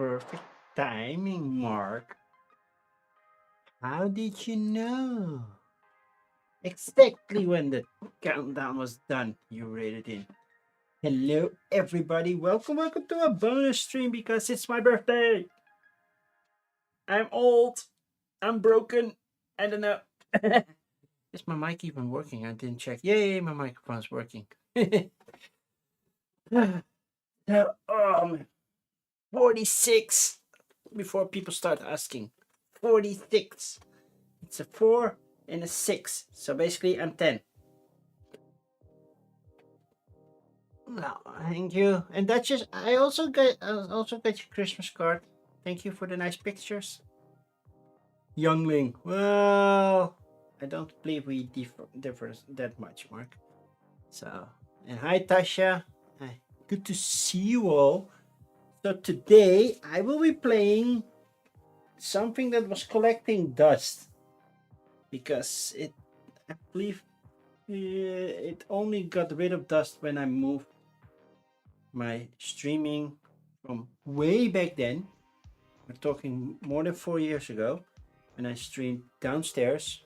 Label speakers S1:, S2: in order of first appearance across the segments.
S1: Perfect timing, Mark. How did you know? Exactly when the countdown was done, you read it in. Hello, everybody. Welcome to a bonus stream because it's my birthday. I'm old. I'm broken. I don't know. Is my mic even working? I didn't check. Yay, my microphone's working. Oh, 46. Before people start asking. 46. It's a 4 and a 6. So basically, I'm 10. No, thank you. And that's just. I also got your Christmas card. Thank you for the nice pictures. Youngling. Well, I don't believe we differ that much, Mark. So, and hi, Tasha. Hi. Good to see you all. So today I will be playing something that was collecting dust because I believe it only got rid of dust when I moved my streaming from way back then. We're talking more than 4 years ago when I streamed downstairs.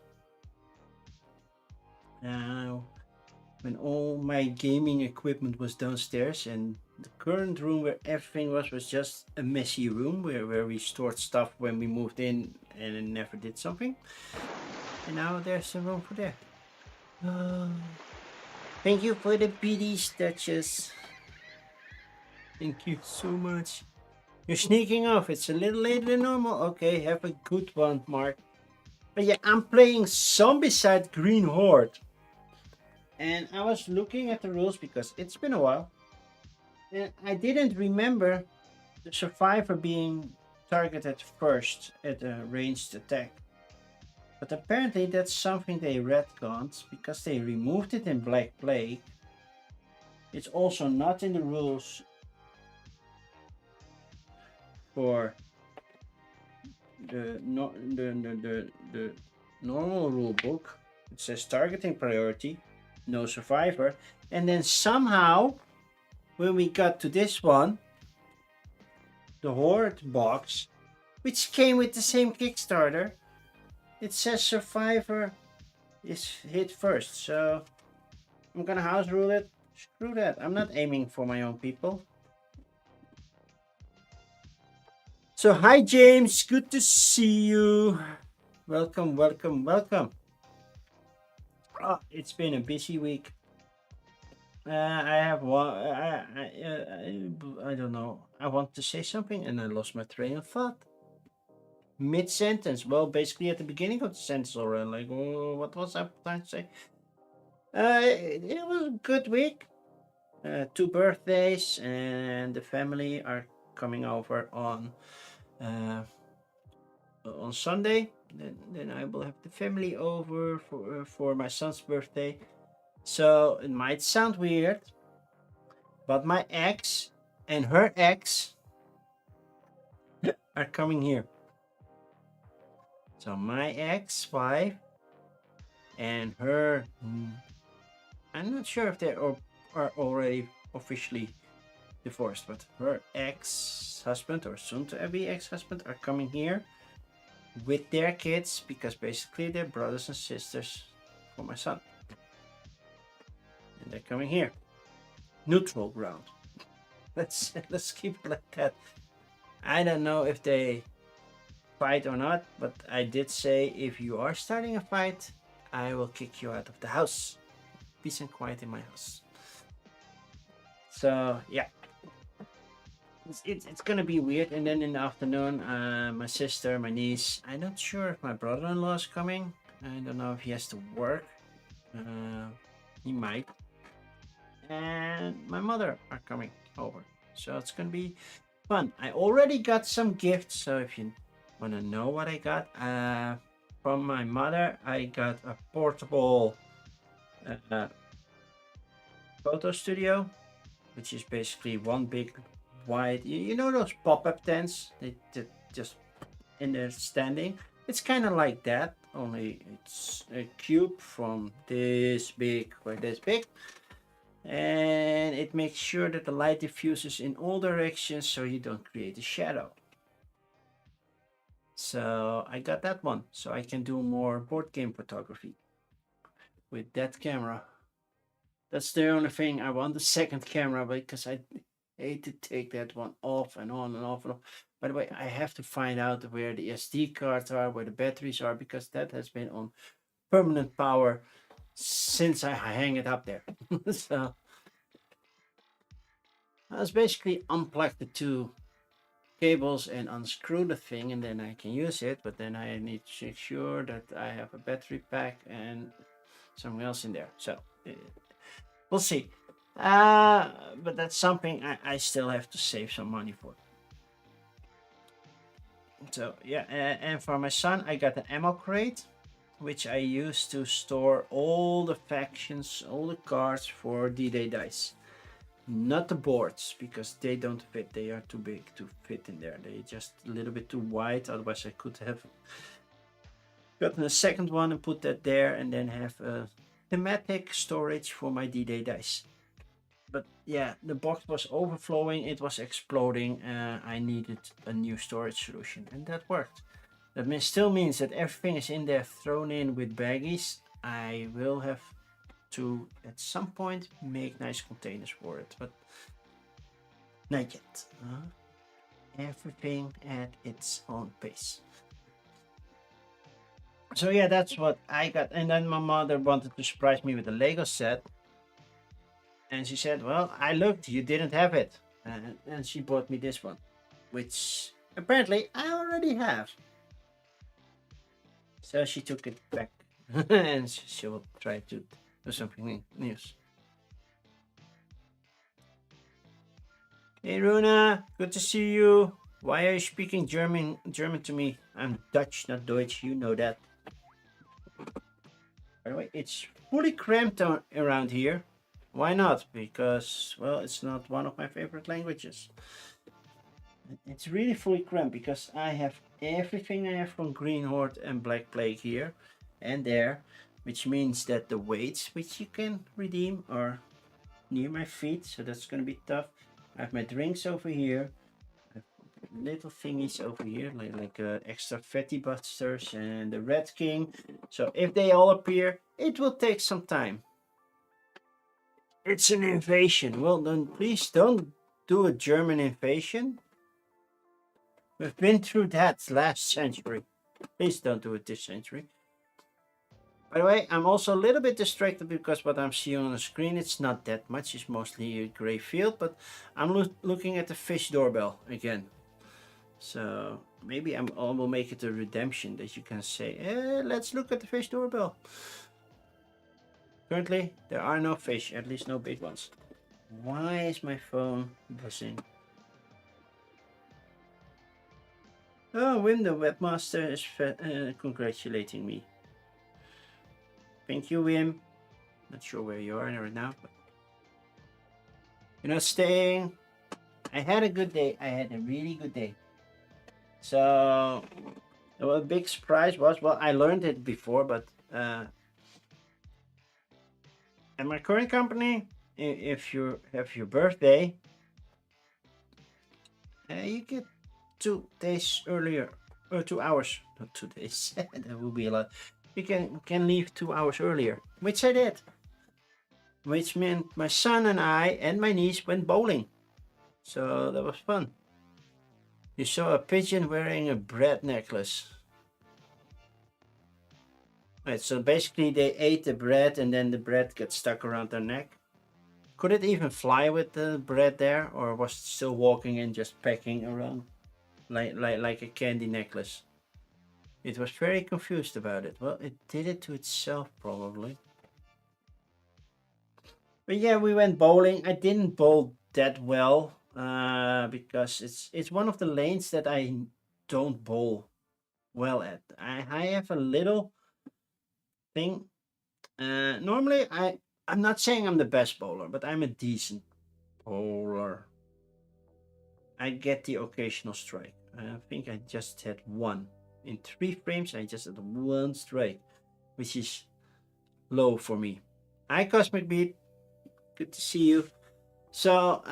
S1: Now, when all my gaming equipment was downstairs, and the current room where everything was just a messy room where we stored stuff when we moved in and it never did something. And now there's a room for there. Thank you for the BDs, Duchess. Thank you so much. You're sneaking off. It's a little later than normal. Okay, have a good one, Mark. But yeah, I'm playing Zombicide Green Horde. And I was looking at the rules because it's been a while. And I didn't remember the survivor being targeted first at a ranged attack. But apparently that's something they retconned because they removed it in Black Plague. It's also not in the rules for the normal rule book. It says targeting priority, no survivor, and then somehow when we got to this one, the Horde box, which came with the same Kickstarter, it says survivor is hit first. So I'm gonna house rule it. Screw that. I'm not aiming for my own people. So hi James, good to see you. Welcome. It's been a busy week. I have one. I don't know. I want to say something and I lost my train of thought. Mid sentence. Well, basically at the beginning of the sentence already. Like, oh, what was I trying to say? It was a good week. 2 birthdays, and the family are coming over on Sunday. Then I will have the family over for my son's birthday. So it might sound weird, but my ex and her ex are coming here. So my ex-wife and her, I'm not sure if they are already officially divorced, but her ex-husband or soon-to-be ex-husband are coming here with their kids because basically they're brothers and sisters for my son. And they're coming here. Neutral ground. Let's keep it like that. I don't know if they fight or not, but I did say if you are starting a fight, I will kick you out of the house. Peace and quiet in my house. So yeah, it's gonna be weird. And then in the afternoon, my sister, my niece. I'm not sure if my brother-in-law is coming. I don't know if he has to work. He might. And my mother are coming over, so it's gonna be fun. I already got some gifts, so if you want to know what I got from my mother, I got a portable photo studio, which is basically one big wide, you know those pop-up tents they just in there standing. It's kind of like that, only it's a cube from this big or this big, and it makes sure that the light diffuses in all directions so you don't create a shadow. So I got that one, so I can do more board game photography with that camera. That's the only thing. I want the second camera because I hate to take that one off and on and off and off. By the way, I have to find out where the SD cards are, where the batteries are, because that has been on permanent power since I hang it up there. So I was basically unplug the two cables and unscrew the thing, and then I can use it. But then I need to make sure that I have a battery pack and something else in there. So we'll see. But that's something I still have to save some money for. So yeah, and for my son, I got an ammo crate, which I use to store all the factions, all the cards for D-Day dice. Not the boards, because they don't fit. They are too big to fit in there. They're just a little bit too wide. Otherwise, I could have gotten a second one and put that there, and then have a thematic storage for my D-Day dice. But yeah, the box was overflowing. It was exploding. I needed a new storage solution, and that worked. That still means that everything is in there thrown in with baggies. I will have to at some point make nice containers for it, but not yet. Everything at its own pace. So yeah, that's what I got. And then my mother wanted to surprise me with a Lego set, and she said, well, I looked, you didn't have it, and she bought me this one, which apparently I already have. So she took it back and she will try to do something new. Hey Runa, good to see you. Why are you speaking German to me? I'm Dutch, not Deutsch, you know that. By the way, it's fully cramped around here. Why not? Because, well, it's not one of my favorite languages. It's really fully cramped because I have everything I have from Green Horde and Black Plague here and there, which means that the weights which you can redeem are near my feet, so that's going to be tough. I have my drinks over here. I have little thingies over here, like extra fatty busters and the Red King. So if they all appear, it will take some time. It's an invasion. Well, then please don't do a German invasion. We've been through that last century. Please don't do it this century. By the way, I'm also a little bit distracted because what I'm seeing on the screen, it's not that much. It's mostly a gray field, but I'm looking at the fish doorbell again. So maybe I will make it a redemption that you can say, let's look at the fish doorbell. Currently, there are no fish, at least no big ones. Why is my phone buzzing? Oh, Wim, the webmaster is congratulating me. Thank you, Wim. Not sure where you are right now, but you're not staying. I had a good day. I had a really good day. So, a big surprise was, well, I learned it before, but at my current company, if you have your birthday, you get 2 days earlier, or 2 hours, not 2 days. That would be a lot. You can leave 2 hours earlier, which I did. Which meant my son and I and my niece went bowling. So that was fun. You saw a pigeon wearing a bread necklace. Right, so basically they ate the bread and then the bread got stuck around their neck. Could it even fly with the bread there, or was it still walking and just pecking around like a candy necklace? It was very confused about it. Well, it did it to itself probably. But yeah, we went bowling. I didn't bowl that well because it's one of the lanes that I don't bowl well at. I have a little thing. Normally, I'm not saying I'm the best bowler, but I'm a decent bowler. I get the occasional strike. I think I just had one. In 3 frames, I just had 1 strike, which is low for me. Hi, Cosmic Beat. Good to see you. So,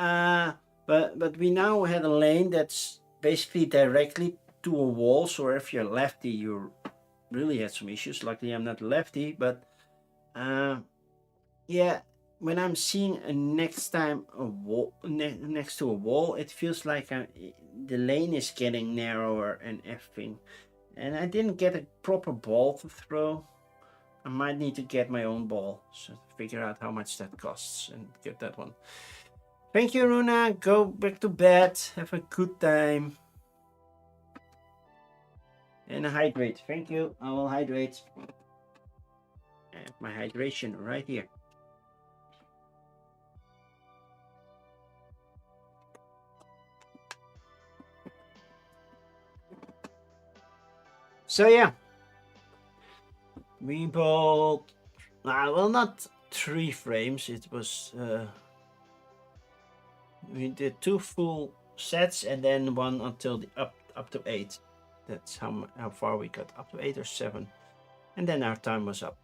S1: but we now had a lane that's basically directly to a wall, so if you're lefty, you really had some issues. Luckily, I'm not lefty, but yeah, when I'm seeing next time a wall next to a wall, it feels like the lane is getting narrower and everything. And I didn't get a proper ball to throw. I might need to get my own ball, so figure out how much that costs and get that one. Thank you, Runa. Go back to bed. Have a good time. And hydrate. Thank you. I will hydrate. I have my hydration right here. So yeah, we bought, well, not 3 frames. It was we did 2 full sets and then one until the up to 8. That's how far we got, up to 8 or 7, and then our time was up.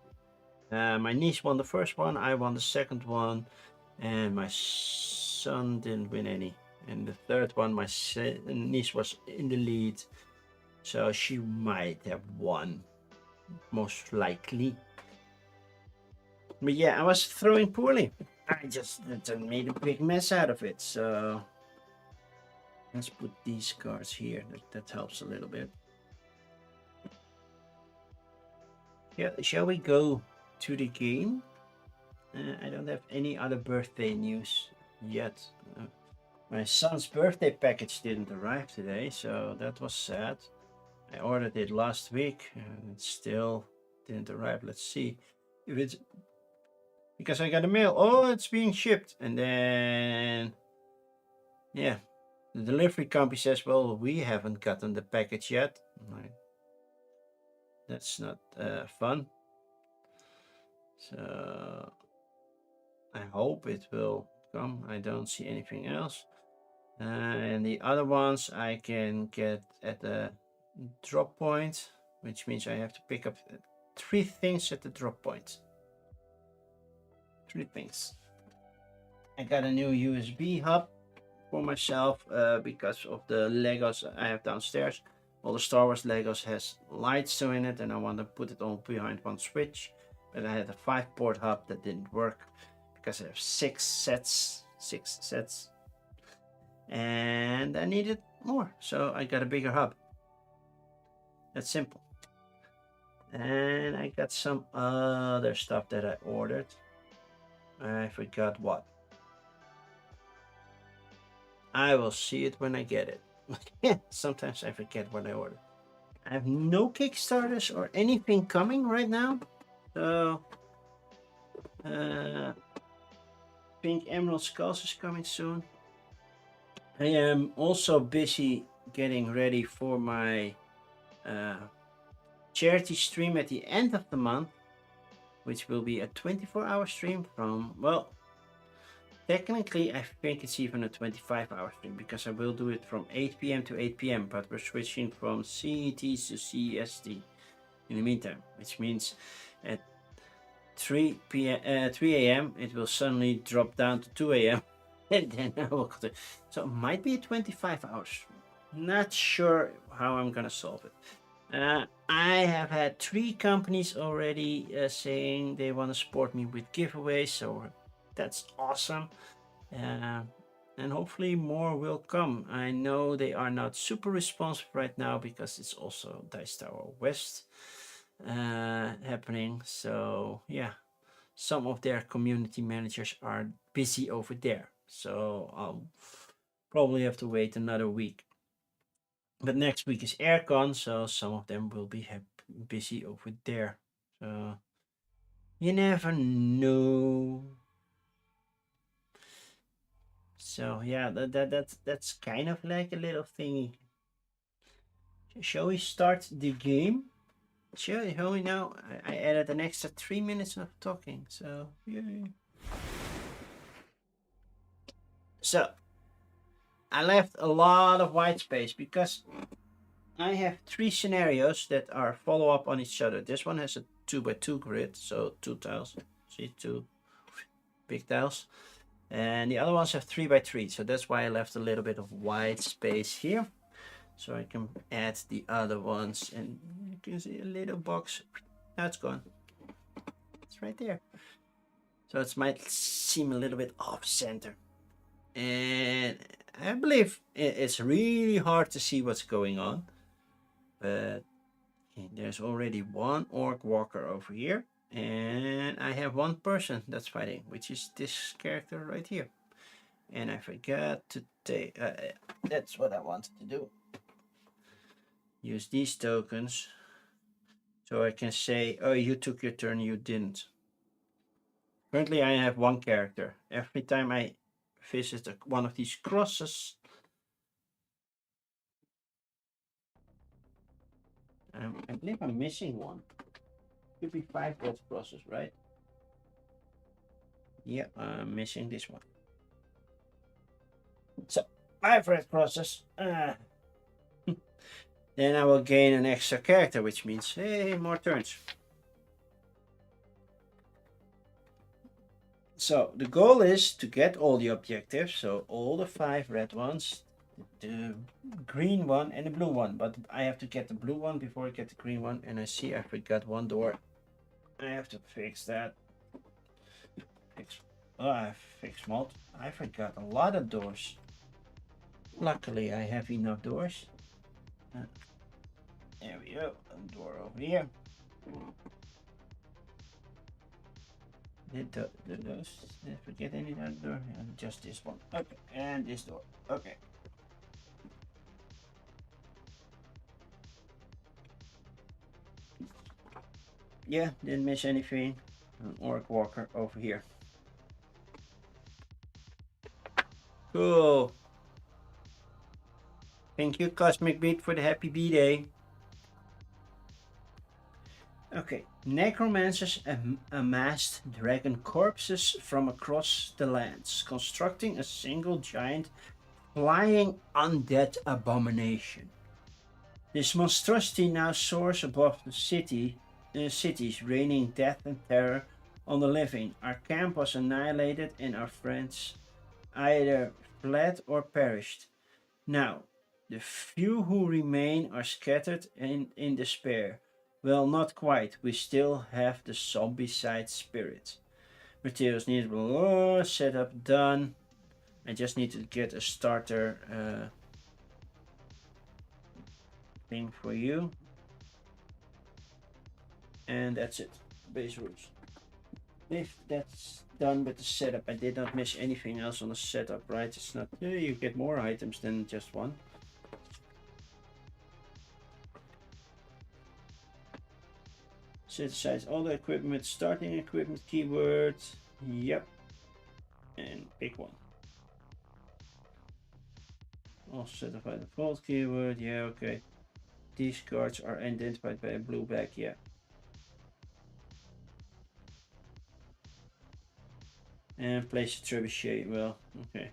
S1: My niece won the first one, I won the second one, and my son didn't win any. And the third one, my niece was in the lead, so she might have won, most likely. But yeah, I was throwing poorly. I just made a big mess out of it. So let's put these cards here. That helps a little bit. Yeah, shall we go to the game? I don't have any other birthday news yet. My son's birthday package didn't arrive today, so that was sad. I ordered it last week and it still didn't arrive. Let's see if it's because I got a mail. Oh, it's being shipped. And then, yeah, the delivery company says, well, we haven't gotten the package yet. That's not fun. So I hope it will come. I don't see anything else. And the other ones I can get at the drop point, which means I have to pick up 3 things at the drop point. 3 things. I got a new USB hub for myself because of the Legos I have downstairs. All the Star Wars Legos has lights in it, and I want to put it all behind one switch. But I had a 5-port hub that didn't work because I have 6 sets, and I needed more, so I got a bigger hub. That's simple. And I got some other stuff that I ordered. I forgot what. I will see it when I get it. Yeah, sometimes I forget what I ordered. I have no Kickstarters or anything coming right now. So, Pink Emerald Skulls is coming soon. I am also busy getting ready for my charity stream at the end of the month, which will be a 24-hour stream from, well, technically I think it's even a 25-hour stream because I will do it from 8 p.m. to 8 p.m. but we're switching from CET to CEST in the meantime, which means at 3 a.m. it will suddenly drop down to 2 a.m. and then I will continue. So it might be a 25 hours. Not sure how I'm gonna solve it. I have had 3 companies already saying they want to support me with giveaways, so that's awesome. And hopefully more will come. I know they are not super responsive right now because it's also Dice Tower West happening. So yeah, some of their community managers are busy over there. So I'll probably have to wait another week. But next week is AirCon, so some of them will be busy over there. So you never know. So yeah, that's kind of like a little thingy. Shall we start the game? Shall we now? I added an extra 3 minutes of talking, so yay. So I left a lot of white space because I have 3 scenarios that are follow up on each other. This one has a 2x2 grid, so 2 tiles. See, 2 big tiles. And the other ones have 3x3, so that's why I left a little bit of white space here. so I can add the other ones. And you can see a little box. Now it's gone. It's right there. So it might seem a little bit off center. And I believe it's really hard to see what's going on. But there's already one orc walker over here. And I have one person that's fighting, which is this character right here. And I forgot to take... that's what I wanted to do. Use these tokens. So I can say, oh, you took your turn, you didn't. Currently I have one character. Every time I visit one of these crosses, I believe I'm missing one. Could be 5 red crosses, right? Yeah, I'm missing this one. So 5 red crosses. Then I will gain an extra character, which means, hey, more turns. So the goal is to get all the objectives, so all the 5 red ones, the green one and the blue one, but I have to get the blue one before I get the green one. And I see I forgot one door. I have to fix that. I fixed multi. I forgot a lot of doors. Luckily I have enough doors. There we go, a door over here. Did I forget any other door? Just this one. Okay, and this door. Okay. Yeah, didn't miss anything. An orc walker over here. Cool. Thank you, Cosmic Beat, for the happy B-Day. Okay, necromancers amassed dragon corpses from across the lands, constructing a single giant flying undead abomination. This monstrosity now soars above the cities, raining death and terror on the living. Our camp was annihilated and our friends either fled or perished. Now, the few who remain are scattered in despair. Well, not quite. We still have the Zombicide spirit. Materials needed. Setup done. I just need to get a starter thing for you. And that's it. Base rules. If that's done with the setup, I did not miss anything else on the setup, right? It's not... you get more items than just one. Synthesize all the equipment, starting equipment keyword. Yep. And pick one. Also set by default keyword. Yeah, okay. These cards are identified by a blue back. Yeah. And place a trebuchet. Well, okay.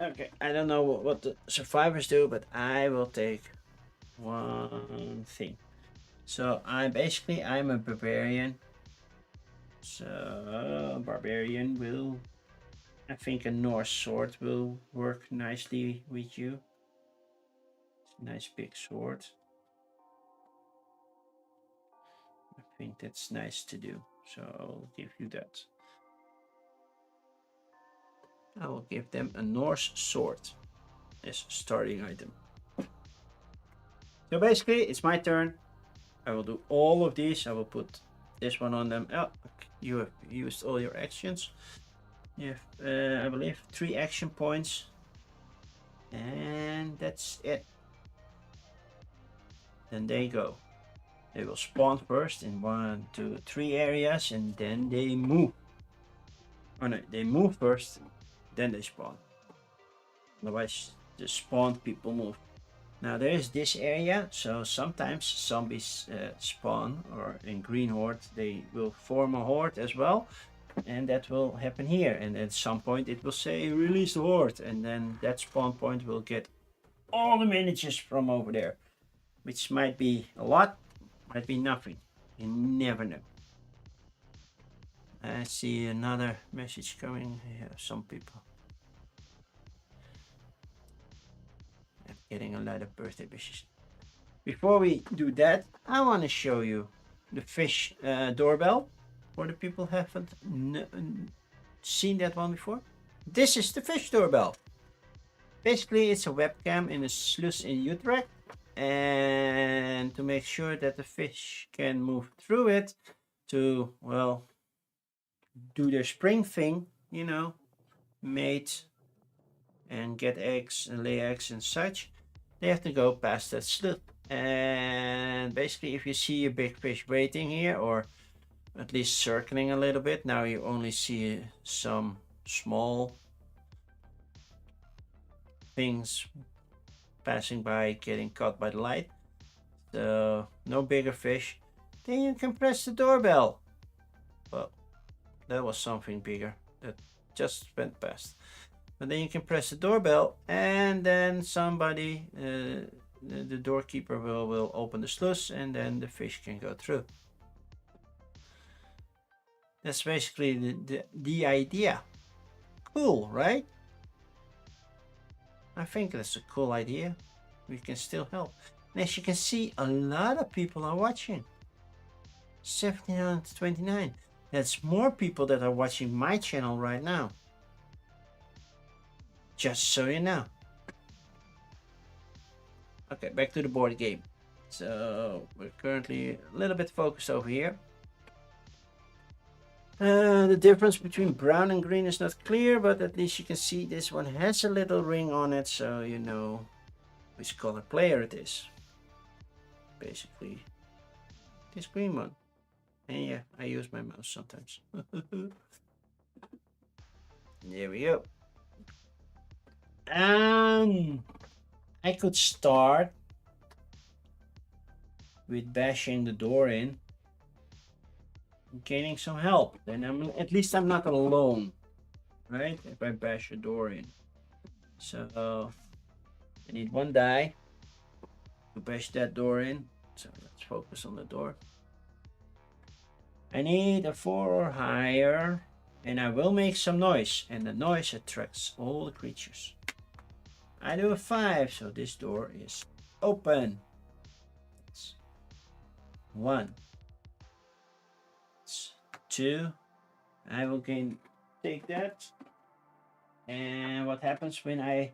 S1: Okay, I don't know what the survivors do, but I will take one thing. So I'm a barbarian. So barbarian will, I think a Norse sword will work nicely with you. It's a nice big sword. I think that's nice to do. So I'll give you that. I will give them a Norse sword as starting item. So basically, it's my turn. I will do all of these. I will put this one on them. Oh, you have used all your actions. You have, I believe, 3 action points. And that's it. Then they go. They will spawn first in 1, 2, 3 areas, and then they move. Oh no, they move first, then they spawn. Otherwise, the spawned people move. Now there is this area, so sometimes zombies spawn, or in Green Horde they will form a horde as well, and that will happen here. And at some point it will say release the horde, and then that spawn point will get all the miniatures from over there, which might be a lot, might be nothing. You never know. I see another message coming. Yeah, some people. getting a lot of birthday wishes. Before we do that, I want to show you the fish doorbell for the people who haven't seen that one before. This is the fish doorbell. Basically, it's a webcam in a sluice in Utrecht, and to make sure that the fish can move through it to, well, do their spring thing, you know, mate and get eggs and lay eggs and such, they have to go past that sluice. And basically, if you see a big fish waiting here, or at least circling a little bit, now you only see some small things passing by, getting caught by the light. So no bigger fish. Then you can press the doorbell. Well, that was something bigger that just went past. But then you can press the doorbell, and then somebody, the doorkeeper will open the sluice, and then the fish can go through. That's basically the idea. Cool, right? I think that's a cool idea. We can still help. And as you can see, a lot of people are watching. 1,729. That's more people that are watching my channel right now. Just so you know. Okay, back to the board game. So we're currently a little bit focused over here. The difference between brown and green is not clear, but at least you can see this one has a little ring on it, so you know which color player it is. Basically, this green one. And yeah, I use my mouse sometimes. There we go. I could start with bashing the door in, gaining some help. Then at least I'm not alone, right? If I bash the door in. So I need one die to bash that door in. So let's focus on the door. I need a 4 or higher, and I will make some noise, and the noise attracts all the creatures. I do a 5, so this door is open. It's 1. It's 2. I will take that. And what happens when I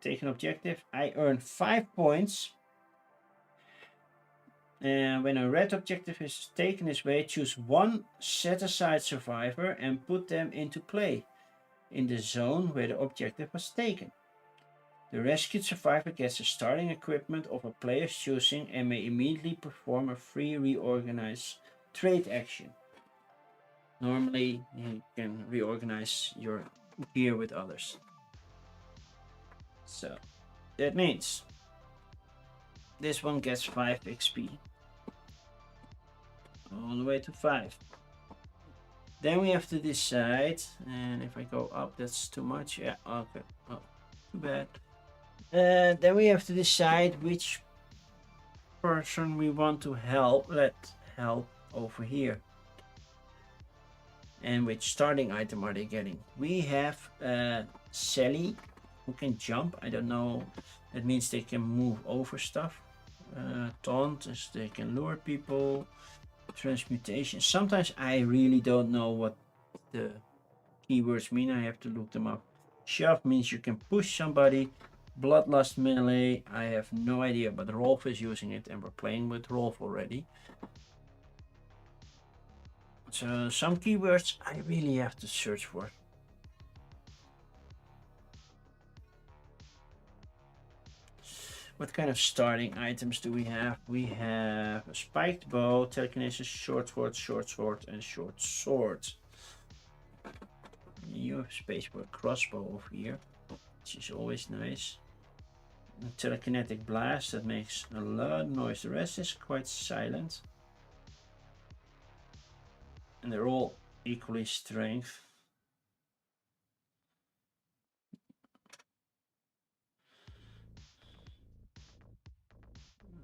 S1: take an objective? I earn 5 points. And when a red objective is taken this way, choose one set-aside survivor and put them into play in the zone where the objective was taken. The rescued survivor gets the starting equipment of a player's choosing and may immediately perform a free reorganize trade action. Normally, you can reorganize your gear with others. So, that means this one gets 5 XP. All the way to 5. Then we have to decide, and if I go up, that's too much. Yeah, okay. Oh, too bad. Then we have to decide which person we want to help. Let help over here. And which starting item are they getting? We have Sally, who can jump. I don't know. That means they can move over stuff. Taunt is they can lure people. Transmutation. Sometimes I really don't know what the keywords mean. I have to look them up. Shove means you can push somebody. Bloodlust melee. I have no idea, but Rolf is using it, and we're playing with Rolf already. So some keywords I really have to search for. What kind of starting items do we have? We have a spiked bow, telekinesis, short sword, and short sword. You have space for a crossbow over here, which is always nice. A telekinetic blast that makes a lot of noise. The rest is quite silent. And they're all equally strength.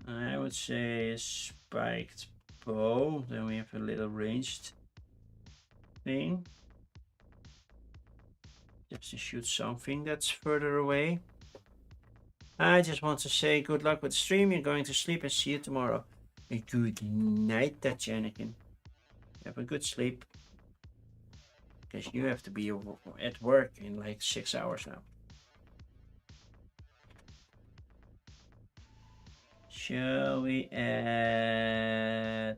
S1: I would say a spiked bow. Then we have a little ranged thing. Just to shoot something that's further away. I just want to say good luck with the stream. You're going to sleep and see you tomorrow. And good night, Tatjanakin. Have a good sleep. Because you have to be at work in like 6 hours now. Shall we add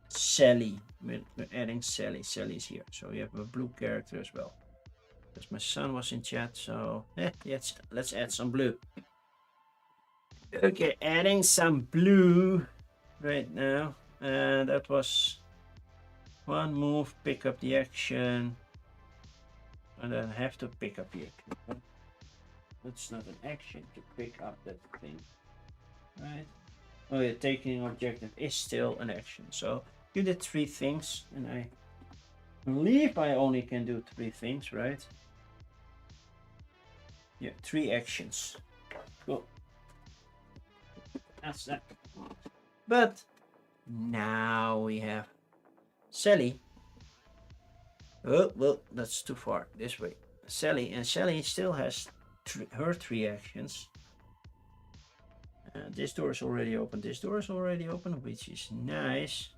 S1: Sally? We're adding Sally. Sally's here. So we have a blue character as well. Because my son was in chat, so yes, let's add some blue. Okay, adding some blue right now. And that was one move, pick up the action. And then have to pick up the action. That's not an action to pick up that thing. Right? Oh yeah, taking objective is still an action. So you did 3 things, and I believe I only can do 3 things, right? Yeah, 3 actions. Cool. That's that. But now we have Sally. Oh, well, that's too far. This way. Sally, and Sally still has her 3 actions. This door is already open. This door is already open, which is nice.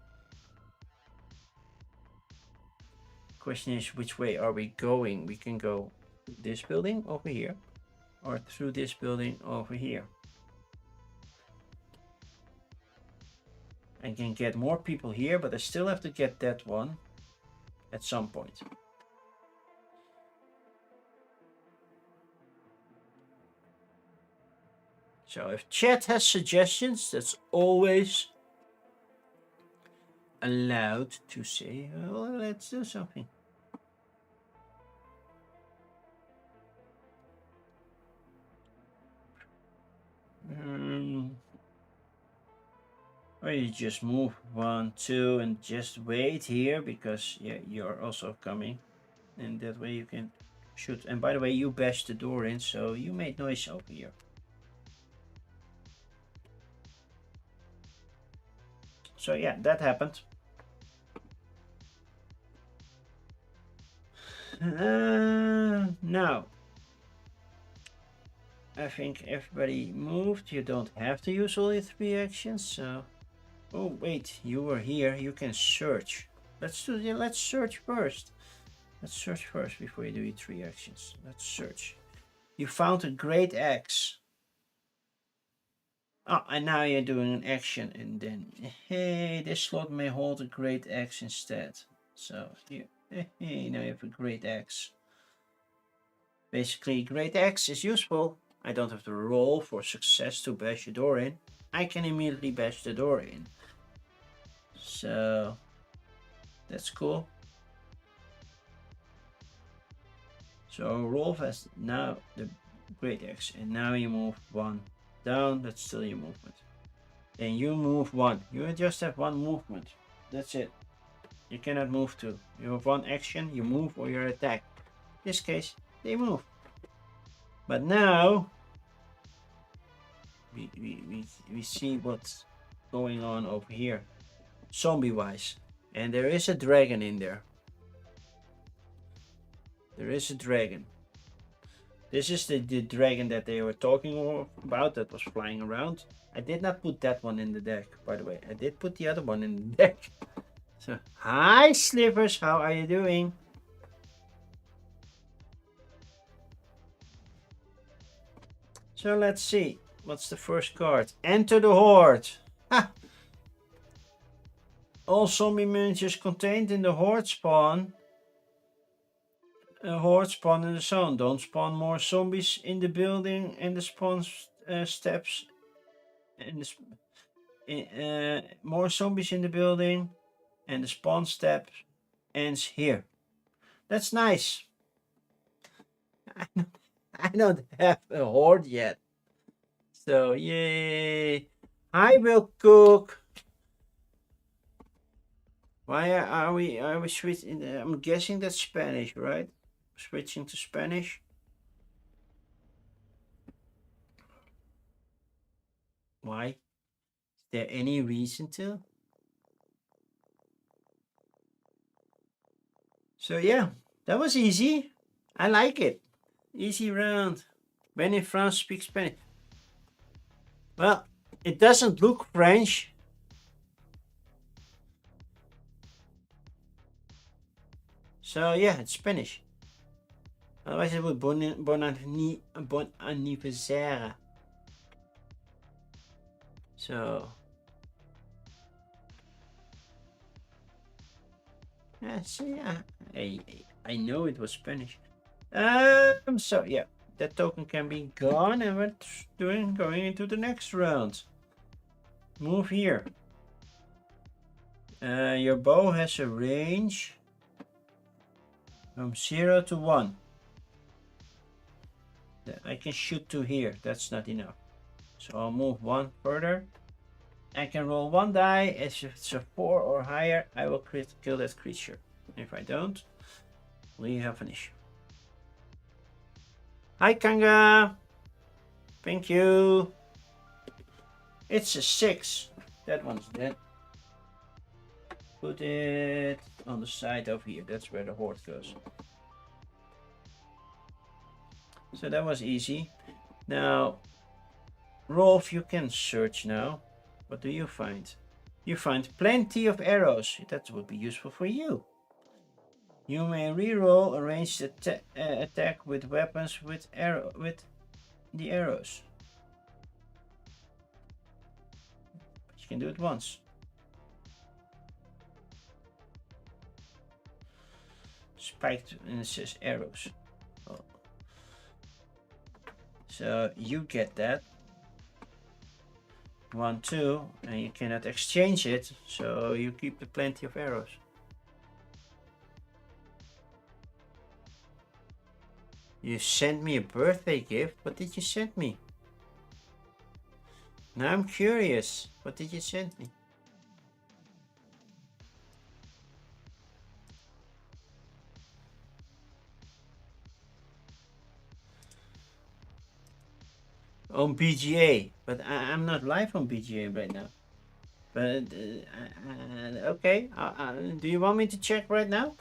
S1: Question is, which way are we going? We can go this building over here, or through this building over here. I can get more people here, but I still have to get that one at some point. So if chat has suggestions, that's always allowed to say, well, let's do something. Or you just move 1, 2, and just wait here, because yeah, you're also coming, and that way you can shoot. And by the way, you bashed the door in, so you made noise over here. So yeah, that happened. Now, I think everybody moved. You don't have to use all your 3 actions, so... Oh wait, you were here. You can search. Let's search first. Let's search first before you do your 3 actions. Let's search. You found a great axe. Oh, and now you're doing an action, and then hey, this slot may hold a great axe instead. So here, hey, now you have a great axe. Basically, great axe is useful. I don't have to roll for success to bash the door in. I can immediately bash the door in. So that's cool. So Rolf has now the great axe, and now you move 1 down. That's still your movement. Then you move 1. You just have 1 movement. That's it. You cannot move 2. You have 1 action. You move or you attack. In this case, they move. But now we see what's going on over here, zombie-wise, and there is a dragon in there. There is a dragon. This is the dragon that they were talking about that was flying around. I did not put that one in the deck, by the way. I did put the other one in the deck. So, hi Slivers, how are you doing? So let's see. What's the first card? Enter the Horde. Ha! All zombie miniatures contained in the Horde spawn. Horde spawn in the zone. Don't spawn more zombies in the building and the spawn steps. And more zombies in the building and the spawn step ends here. That's nice. I don't have a Horde yet. So yay. I will cook. Why are we switching? I'm guessing that's Spanish, right? Switching to Spanish. Why? Is there any reason to? So yeah, that was easy. I like it. Easy round. When in France, speak Spanish. Well, it doesn't look French. So yeah, it's Spanish. Otherwise it would bon anniversaire. So yeah, see, I know it was Spanish. So yeah, that token can be gone, and we're going into the next round. Move here. Your bow has a range from 0 to 1. I can shoot 2 here. That's not enough. So I'll move 1 further. I can roll 1 die. If it's a 4 or higher, I will kill that creature. If I don't, we have an issue. Hi, Kanga. Thank you. It's a 6. That one's dead. Put it on the side over here. That's where the Horde goes. So that was easy. Now, Rolf, you can search now. What do you find? You find plenty of arrows. That would be useful for you. You may reroll a ranged attack with weapons with the arrows. But you can do it once. Spiked, and it says arrows. Oh. So you get that. 1, 2, and you cannot exchange it, so you keep the plenty of arrows. You sent me a birthday gift? What did you send me? Now I'm curious. What did you send me? On BGA, but I'm not live on BGA right now. But okay, do you want me to check right now?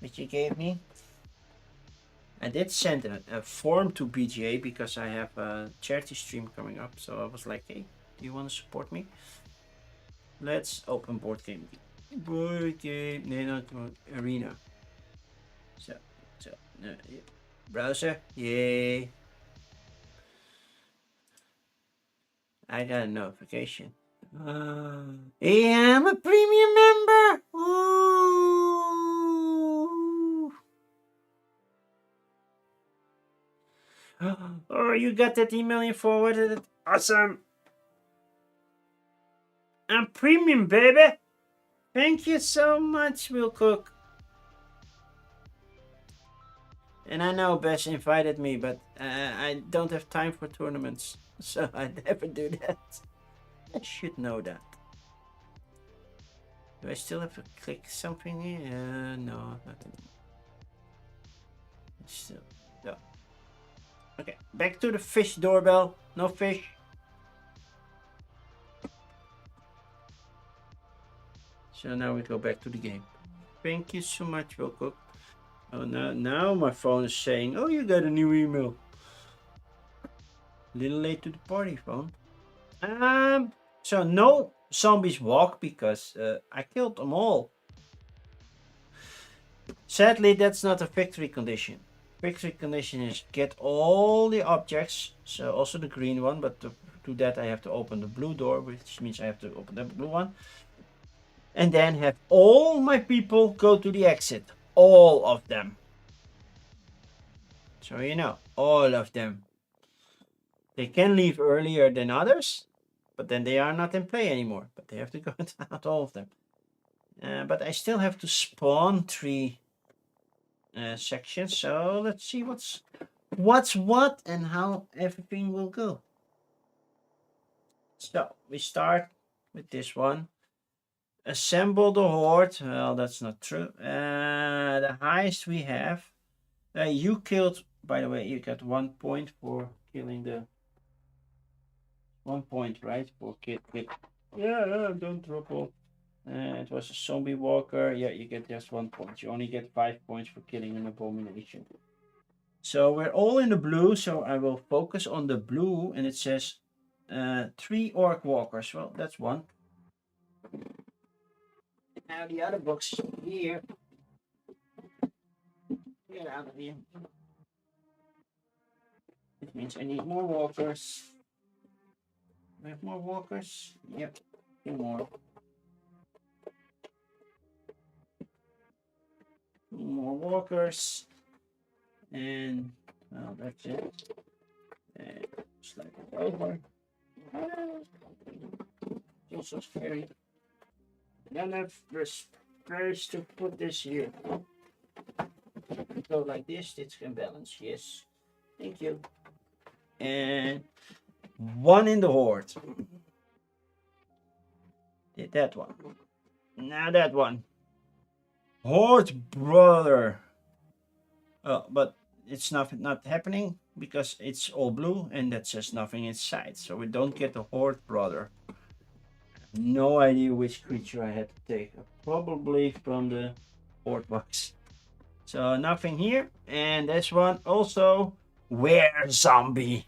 S1: That you gave me? I did send a form to BGA because I have a charity stream coming up. So I was like, hey, do you want to support me? Let's open board game. Board game, no, not arena. So, no, browser, yay. I got a notification. Yeah, I'm a premium member. Ooh. Oh, you got that email you forwarded it? Awesome. I'm premium, baby. Thank you so much, Will Cook. And I know Besh invited me, but I don't have time for tournaments, so I never do that. I should know that. Do I still have to click something here? No, nothing. Still, no. Okay, back to the fish doorbell. No fish. So now we go back to the game. Thank you so much, Will Cook. Oh, now my phone is saying, oh, you got a new email. A little late to the party, phone. So no zombies walk because I killed them all. Sadly, that's not a victory condition. Victory condition is get all the objects, so also the green one, but to do that I have to open the blue door, which means I have to open the blue one. And then have all my people go to the exit. All of them. So you know, all of them. They can leave earlier than others, but then they are not in play anymore. But they have to go out, all of them. But I still have to spawn 3 sections. So let's see what's what and how everything will go. So we start with this one. Assemble the Horde. Well, that's not true. The highest we have. You killed, by the way, you got 1 point for killing the 1 point, right? For kill. Yeah, don't drop off. It was a zombie walker. Yeah, you get just 1 point. You only get 5 points for killing an abomination. So we're all in the blue, so I will focus on the blue, and it says 3 orc walkers. Well, that's one. Now the other box here. Get out of here. It means I need more walkers. We have more walkers? Yep, 2 more. 2 more walkers. And, well, that's it. And slide it over. It's also scary. Then I have the space to put this here. Go like this, it can balance, yes. Thank you. And 1 in the horde. Did that one. Now that one. Horde brother. Oh, but it's not happening because it's all blue and that says nothing inside. So we don't get the horde brother. No idea which creature I had to take. Probably from the horde box. So nothing here. And this one also. Were zombie.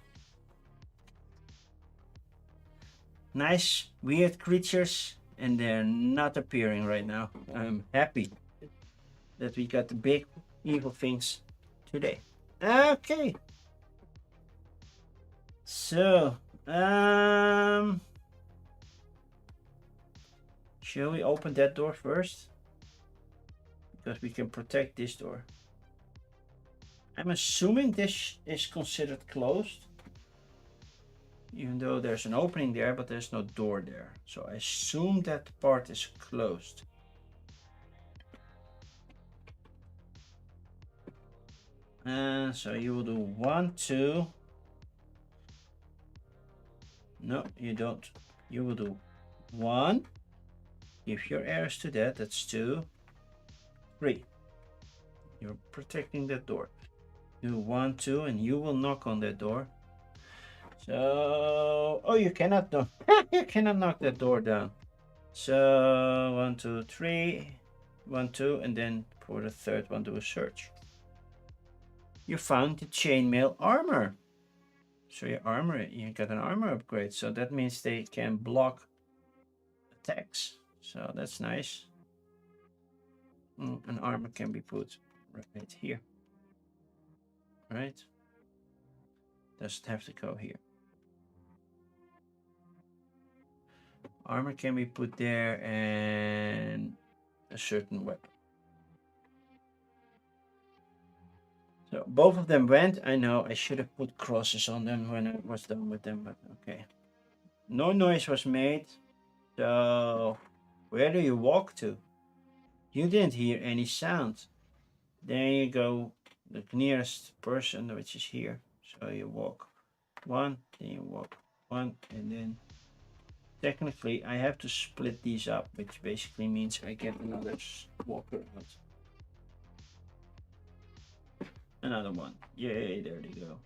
S1: Nice weird creatures, and they're not appearing right now. I'm happy that we got the big evil things today. Okay. So, shall we open that door first? Because we can protect this door. I'm assuming this is considered closed. Even though there's an opening there, but there's no door there. So I assume that part is closed. So you will do 1, 2. No, you don't. You will do 1. Give your arrows to that. That's 2. 3. You're protecting that door. Do 1, 2, and you will knock on that door. So, oh, you cannot knock. You cannot knock that door down. So 1, 2, 3, 1, 2, and then for the third one, do a search. You found the chainmail armor. So your armor, you got an armor upgrade. So that means they can block attacks. So that's nice. An armor can be put right here. Right? Doesn't have to go here. Armor can be put there and a certain weapon. So both of them went. I know I should have put crosses on them when I was done with them, but okay. No noise was made. So where do you walk to? You didn't hear any sound. There you go, the nearest person, which is here. So you walk 1, then you walk 1, and then technically I have to split these up, which basically means I get another walker out. Another one. Yay, there they go.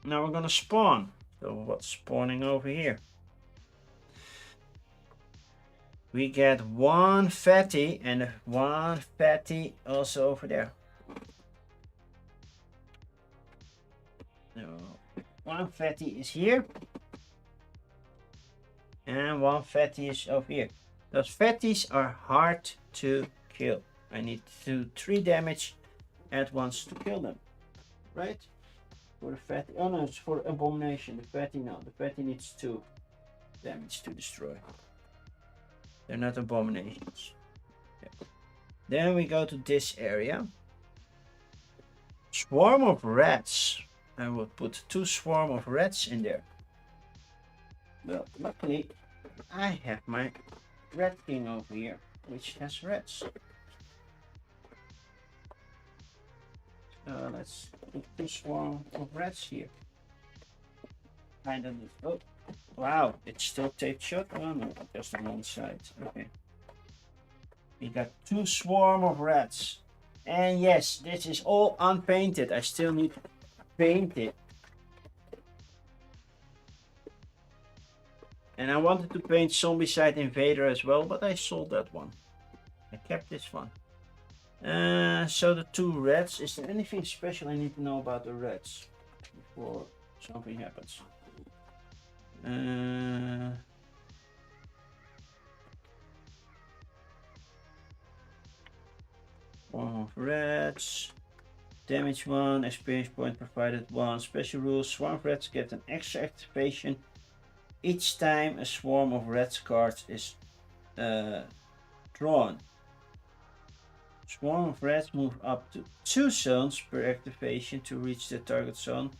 S1: Now we're gonna spawn. So what's spawning over here? We get 1 fatty and 1 fatty also over there. So 1 fatty is here. And 1 fatty is over here. Those fatties are hard to kill. I need to do 3 damage at once to kill them. Right? For the fatty. Oh no, it's for abomination. The fatty, no. The fatty needs 2 damage to destroy. They're not abominations. Okay. Then we go to this area. Swarm of rats. I will put 2 swarm of rats in there. Well, luckily I have my rat king over here, which has rats. So let's put 2 swarm of rats here. I don't know. Oh, wow, it's still taped shut. Oh no, just on one side. Okay. We got 2 swarm of rats. And yes, this is all unpainted. I still need to paint it. And I wanted to paint Zombicide Invader as well, but I sold that one. I kept this one. So the 2 reds. Is there anything special I need to know about the reds before something happens? One of reds. Damage 1, experience point provided 1. Special rules, swarm of reds get an extra activation each time a swarm of red cards is drawn. Swarm of reds move up to 2 zones per activation to reach the target zone.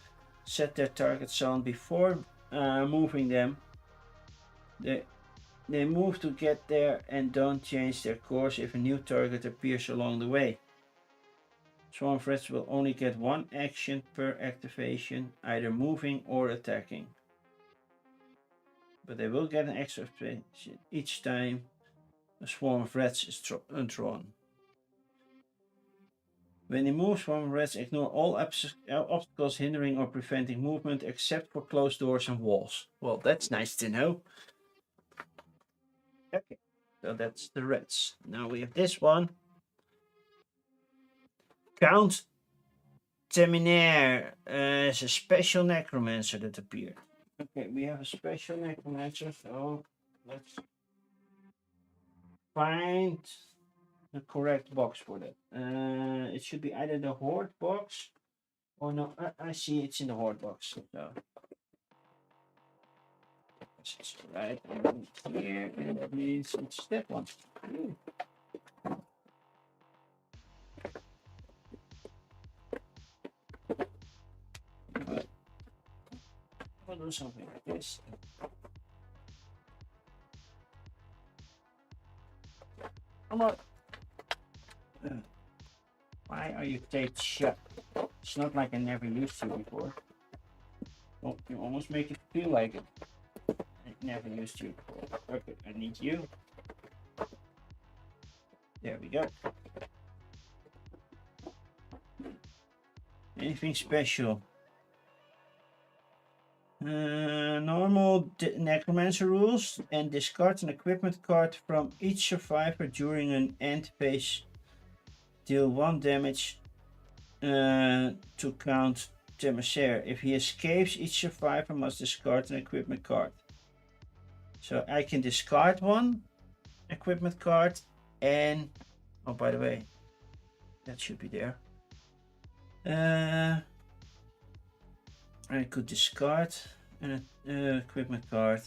S1: Set their target zone before moving them. They move to get there and don't change their course if a new target appears along the way. Swarm of reds will only get 1 action per activation, either moving or attacking. But they will get an extra activation each time a swarm of reds is drawn. When they move, swarm of reds ignore all obstacles hindering or preventing movement except for closed doors and walls. Well, that's nice to know. Okay, so that's the reds. Now we have this one. Count Teminaire is a special necromancer that appeared. Okay, we have a special necromancer, so let's find the correct box for that. It should be either the Horde box or no. I see it's in the Horde box. So it's right here, and that means it's that one. I'll do something like this. Come on. Why are you taped shut? It's not like I never used to before. Well, you almost make it feel like it. I never used to before. Okay, I need you. There we go. Anything special? Normal necromancer rules, and discard an equipment card from each survivor during an end phase. Deal 1 damage to count Teminaire. If he escapes, each survivor must discard an equipment card. So I can discard 1 equipment card, and oh, by the way, that should be there. I could discard an equipment card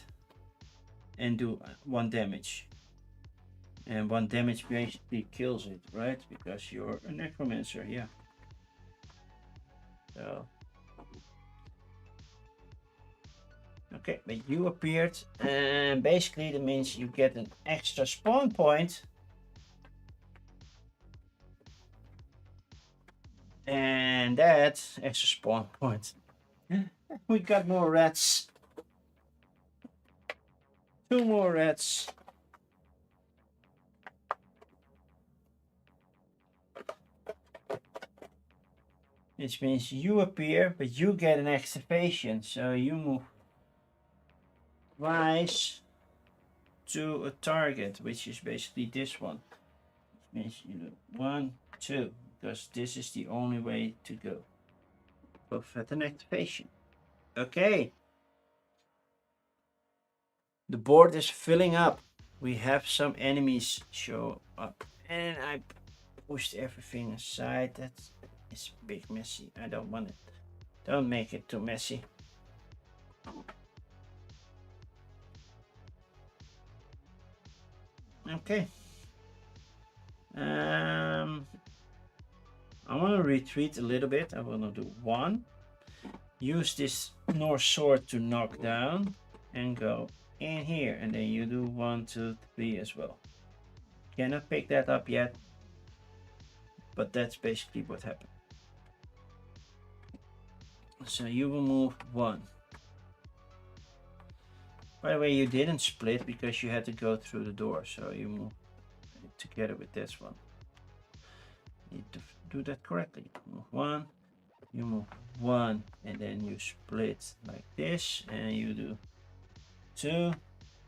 S1: and do 1 damage. And 1 damage basically kills it, right? Because you're a necromancer, yeah. So. Okay, but you appeared, and basically that means you get an extra spawn point. And that extra spawn point. We got more rats. 2 more rats. Which means you appear, but you get an activation. So you move twice to a target, which is basically this one. Which means you do 1, 2, because this is the only way to go. Both at an activation. Okay. The board is filling up. We have some enemies show up. And I pushed everything aside. That is big messy. I don't want it. Don't make it too messy. Okay. I want to retreat a little bit. I want to do 1. Use this North sword to knock down and go in here, and then you do 1, 2, 3 as well. Cannot pick that up yet, but that's basically what happened. So you will move 1. By the way, you didn't split because you had to go through the door, so you move together with this one. You need to do that correctly. Move 1, you move 1, and then you split like this, and you do 2,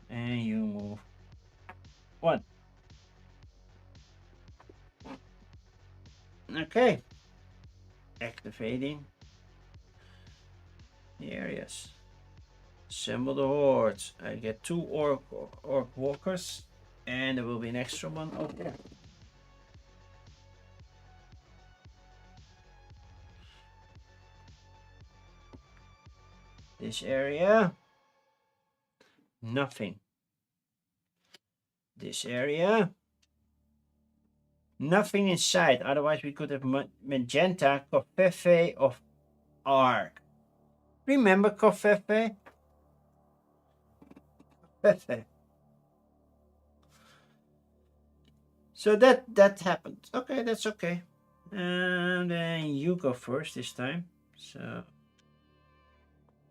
S1: And you move 1. Okay. Activating the areas. Assemble the horde. I get 2 orc walkers. And there will be an extra one over there. This area. Nothing. This area. Nothing inside. Otherwise we could have magenta, Covfefe of Arc. Remember Covfefe? Covfefe. So that happened. Okay, that's okay. And then you go first this time. So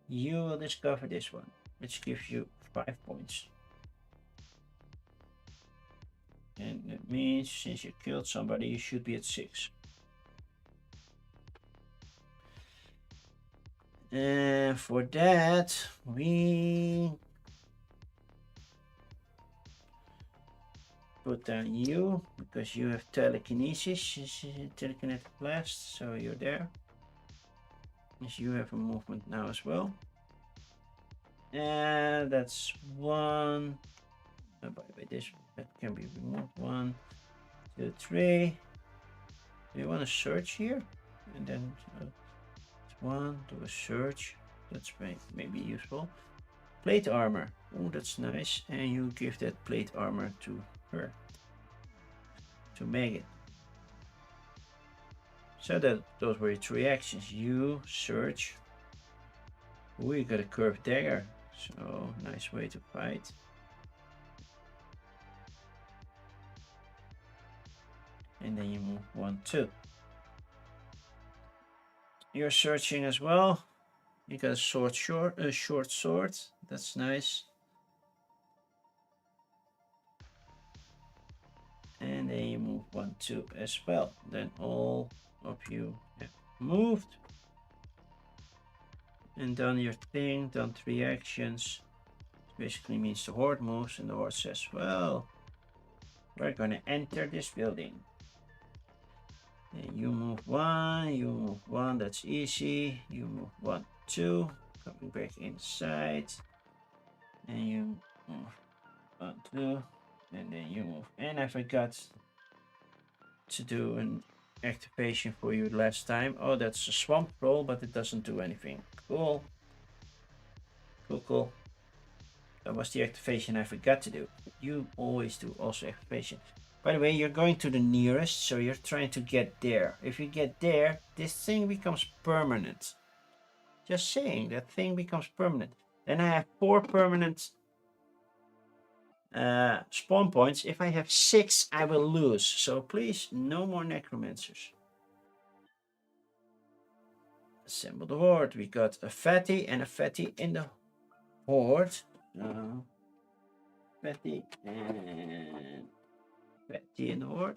S1: you will discover this one, which gives you 5 points. And that means since you killed somebody, you should be at 6. And for that, we put down you, because you have telekinesis, telekinetic blast, so you're there. Yes, you have a movement now as well. And that's 1. By the way, this that can be removed. 1, 2, 3. Do you want to search here? And then 1, do a search. That's maybe useful. Plate armor. Oh, that's nice. And you give that plate armor to her, to Megan. So those were your 3 actions. You search. Oh, you got a curved dagger. So nice way to fight. And then you move 1, 2. You're searching as well. You got a short sword. That's nice. And then you move 1, 2 as well. Then all of you have moved and done your thing, done 3 actions. Basically means the horde moves, and the horde says, well, we're gonna enter this building. And you move 1, you move 1, that's easy. You move 1, 2, coming back inside. And you move 1, 2, and then you move. And I forgot to do an activation for you last time. Oh, that's a swamp roll, but it doesn't do anything. Cool. Cool. That was the activation I forgot to do. You always do also activation. By the way, you're going to the nearest, so you're trying to get there. If you get there, this thing becomes permanent. Just saying, that thing becomes permanent. Then I have 4 permanent spawn points. If I have 6, I will lose. So please, no more necromancers. Assemble the horde. We got a fatty and a fatty in the horde. Fatty and fatty in the horde.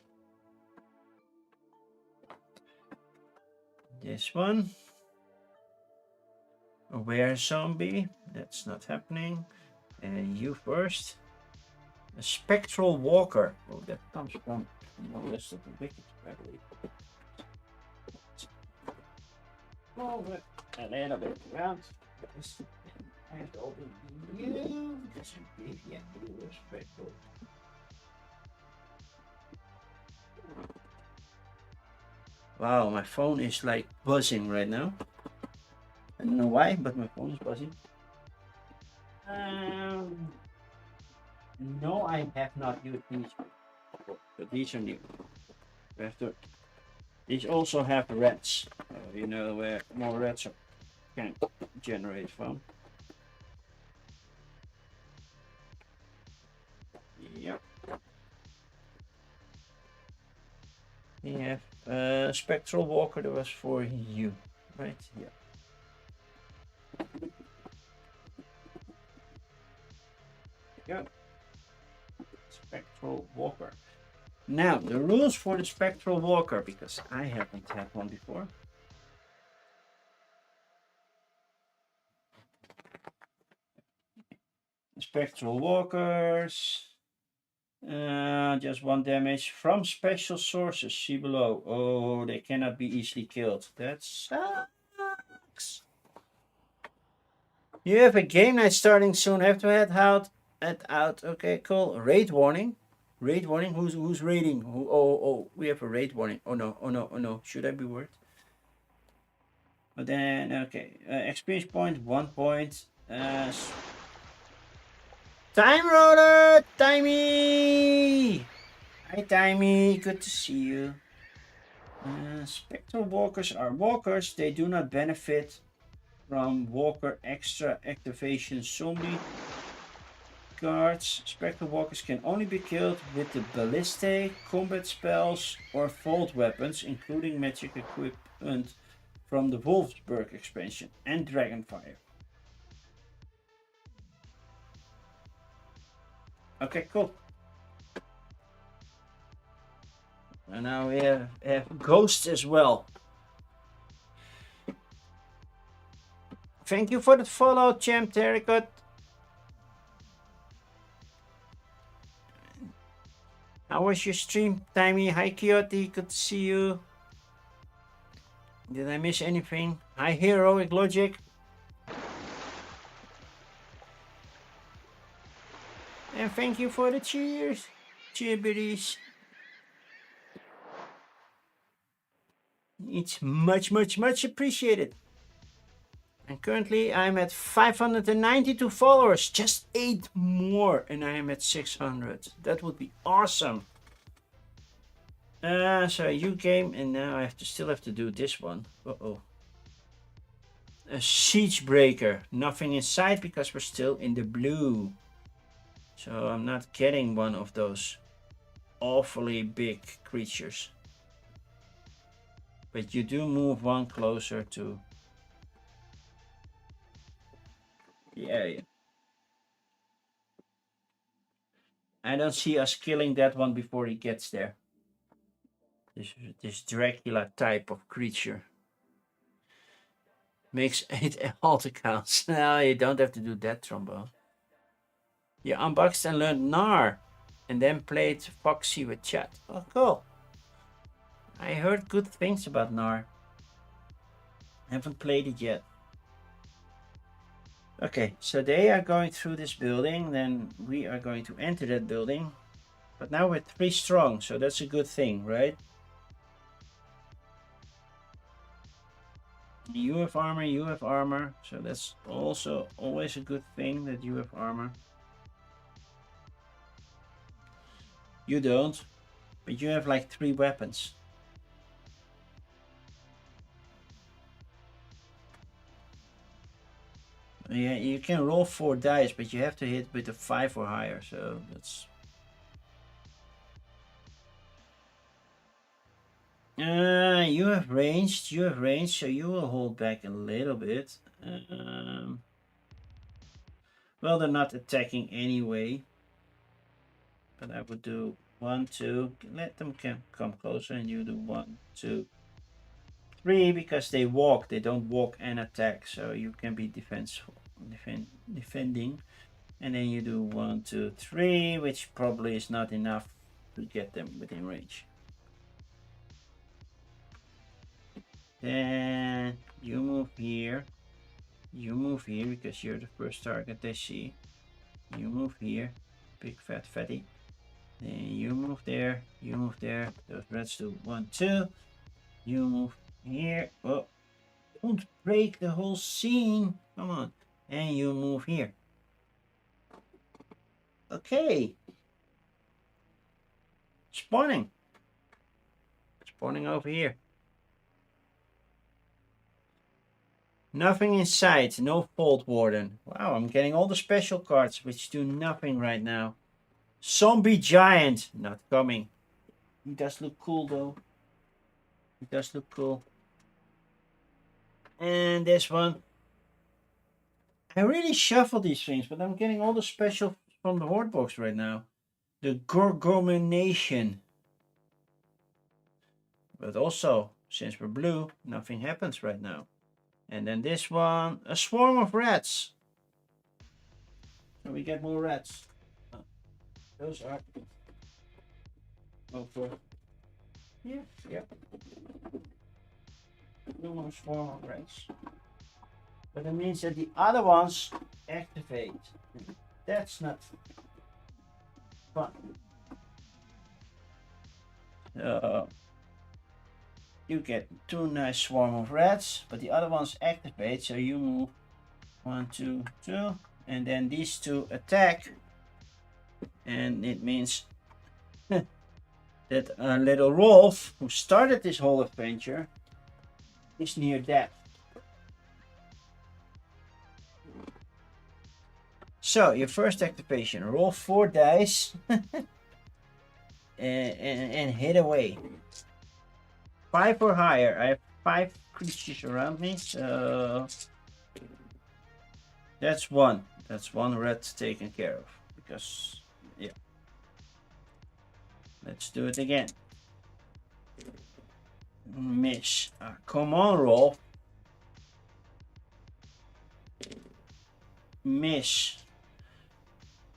S1: This one. Aware zombie. That's not happening. And you first. A spectral walker. Oh, that comes from the list of the wicked, I believe. Move it a little bit around. And over you. Because you gave you a spectral. Wow, my phone is like buzzing right now. I don't know why, but my phone is buzzing. No, I have not used these, but these are new. These also have reds. You know where more reds can generate from. Yep. We have spectral walker. That was for you, right? Yeah. Go. Spectral walker. Now the rules for the spectral walker, because I haven't had one before. Spectral walkers. Just 1 damage from special sources. See below. Oh, they cannot be easily killed. That sucks. You have a game night starting soon. Have to head out. Okay, cool. Raid warning. Raid warning. Who's raiding? Oh, we have a raid warning. Oh no. Should I be worried? But then okay. Experience point 1 point. Time Roller! Timey! Hi Timey, good to see you. Spectral walkers are walkers. They do not benefit from walker extra activation zombie cards. Spectral walkers can only be killed with the ballistic, combat spells, or vault weapons, including magic equipment from the Wolfsburg expansion and Dragonfire. Okay, cool. And now we have Ghosts as well. Thank you for the follow, Champ Terracut. How was your stream, Timey? Hi, Coyote. Good to see you. Did I miss anything? Hi, Heroic Logic. And thank you for the cheers. Cheerbitties. It's much appreciated. And currently I'm at 592 followers. Just 8 more and I am at 600. That would be awesome. So you came and now I still have to do this one. Uh-oh. A siege breaker. Nothing inside because we're still in the blue. So I'm not getting one of those awfully big creatures. But you do move one closer to... Yeah. I don't see us killing that one before he gets there. This Dracula type of creature. Makes 8 alt accounts. No, you don't have to do that, Trombone. You unboxed and learned Gnar. And then played Foxy with chat. Oh, cool. I heard good things about Gnar. Haven't played it yet. Okay, so they are going through this building. Then we are going to enter that building. But now we're 3 strong, so that's a good thing, right? You have armor, so that's also always a good thing that you have armor. You don't, but you have like 3 weapons. Yeah, you can roll 4 dice, but you have to hit with a 5 or higher, so that's... you have ranged, so you will hold back a little bit. Well, they're not attacking anyway. But I would do 1, 2, let them come closer, and you do 1, 2, 3, because they walk, they don't walk and attack, so you can be defending. And then you do 1, 2, 3, which probably is not enough to get them within range. Then you move here. You move here because you're the first target they see. You move here, big fat fatty. Then you move there. You move there. Those reds do 1, 2. You move here. Oh, don't break the whole scene. Come on. And you move here. Okay. Spawning. Spawning over here. Nothing in sight. No Vault Warden. Wow, I'm getting all the special cards, which do nothing right now. Zombie Giant. Not coming. He does look cool, though. He does look cool. And this one. I really shuffle these things, but I'm getting all the special from the Horde box right now. The Gorgomination. But also, since we're blue, nothing happens right now. And then this one, a swarm of rats. So we get more reds. Those are over. Yeah, yeah. No more swarm of reds. But it means that the other ones activate. That's not fun. You get 2 nice swarm of reds, but the other ones activate, so you move 1, 2, 2, and then these 2 attack, and it means that little Rolf, who started this whole adventure, is near death. So your first activation, roll 4 dice and hit away. 5 or higher. I have 5 creatures around me, so that's 1. That's 1 red taken care of. Because, yeah. Let's do it again. Miss. Come on, roll. Miss.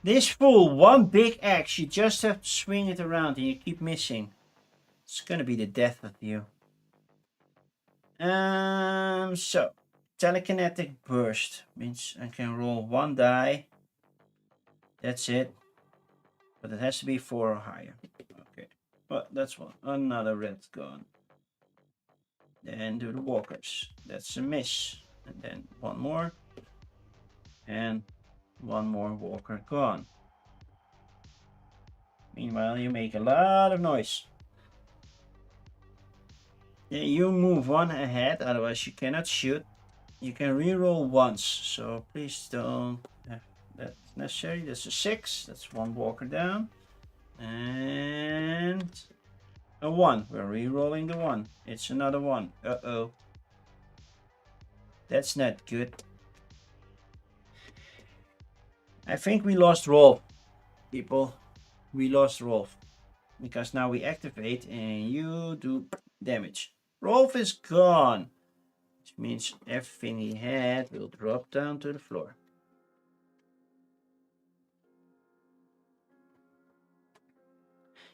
S1: This fool, 1 big axe. You just have to swing it around and you keep missing. It's gonna be the death of you. So telekinetic burst means I can roll 1 die. That's it. But it has to be 4 or higher. Okay. Well, that's one. Another red gone. Then do the walkers. That's a miss. And then 1 more. And 1 more walker gone. Meanwhile, you make a lot of noise. You move 1 ahead, otherwise you cannot shoot. You can reroll once, so please don't have that necessary. That's a 6. That's 1 walker down. And a 1. We're rerolling the 1. It's another 1. Uh-oh. That's not good. I think we lost Rolf, people. We lost Rolf. Because now we activate and you do damage. Rolf is gone. Which means everything he had will drop down to the floor.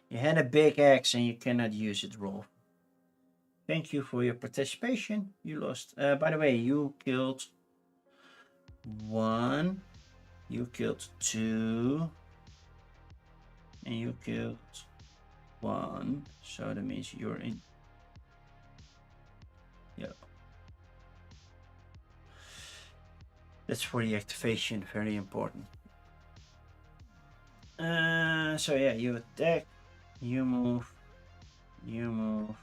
S1: You had a big axe and you cannot use it, Rolf. Thank you for your participation. You lost. By the way, you killed 1. You killed 2. And you killed 1. So that means you're in. Yeah. That's for the activation. Very important. So yeah, you attack. You move. You move.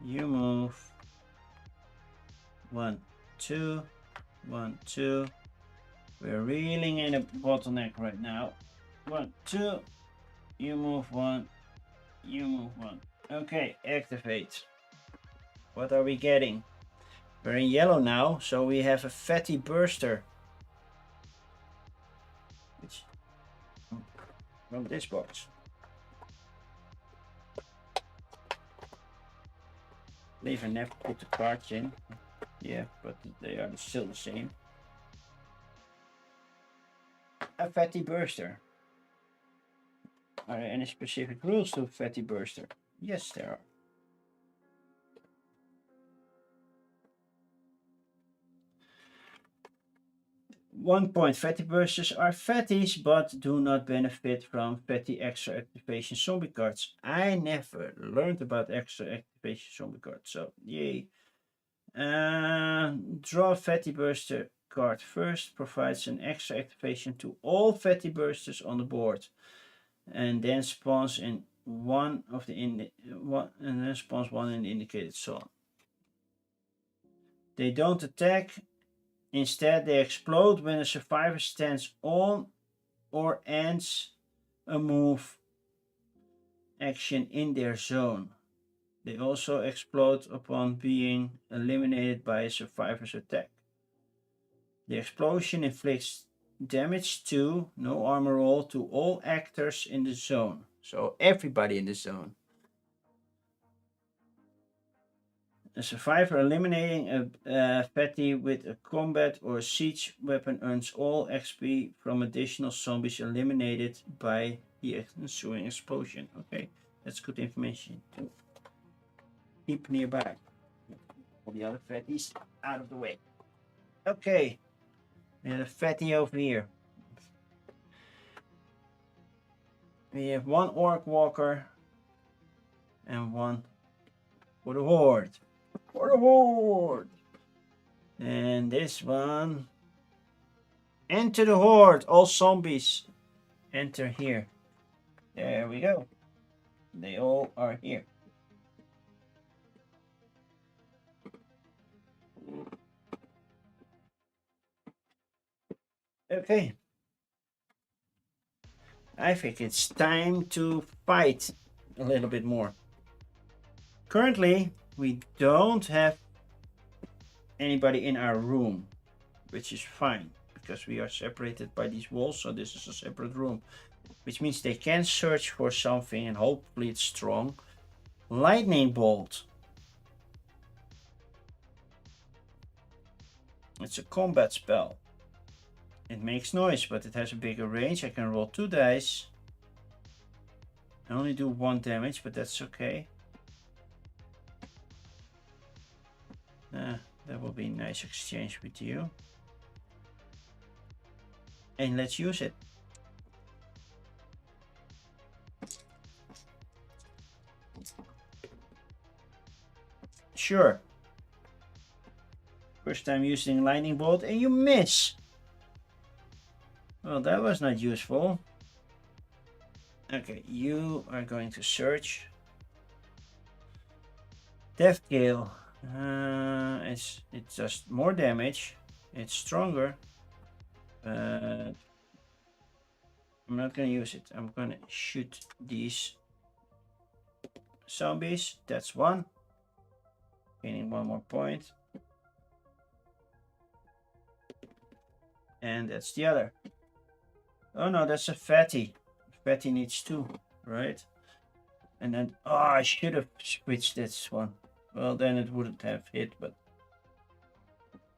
S1: You move. 1, 2. 1, 2. We're reeling in a bottleneck right now. 1, 2. You move 1. You move 1. Okay, activate. What are we getting? We're in yellow now, so we have a fatty burster. Which from this box. Leave and never put the cards in. Yeah, but they are still the same. A fatty burster. Are there any specific rules to fatty burster? Yes, there are. 1 point. Fatty bursters are fatties, but do not benefit from fatty extra activation zombie cards. I never learned about extra activation zombie cards, so yay. Draw fatty burster card first. Provides an extra activation to all fatty bursters on the board, and then spawns in one of the and then spawns 1 in the indicated zone. They don't attack. Instead, they explode when a survivor stands on or ends a move action in their zone. They also explode upon being eliminated by a survivor's attack. The explosion inflicts damage to, no armor roll, to all actors in the zone. So everybody in the zone. A survivor eliminating a fatty with a combat or siege weapon earns all XP from additional zombies eliminated by the ensuing explosion. Okay, that's good information to keep nearby. All the other fatties out of the way. Okay, we have a fatty over here. We have one orc walker and one for the horde. For the horde! And this one. Enter the horde, all zombies. Enter here. There we go. They all are here. Okay. I think it's time to fight a little bit more. Currently, we don't have anybody in our room, which is fine because we are separated by these walls, so this is a separate room, which means they can search for something and hopefully it's strong. Lightning bolt. It's a combat spell. It makes noise, but it has a bigger range. I can roll 2 dice. I only do 1 damage, but that's okay. That will be a nice exchange with you. And let's use it. Sure. First time using lightning bolt and you miss. Well, that was not useful. Okay, you are going to search. Death Gale. It's just more damage. It's stronger. But I'm not gonna use it. I'm gonna shoot these zombies. That's one. Gaining 1 more point. And that's the other. Oh no, that's a fatty. Fatty needs 2, right? And then, oh, I should have switched this one. Well, then it wouldn't have hit, but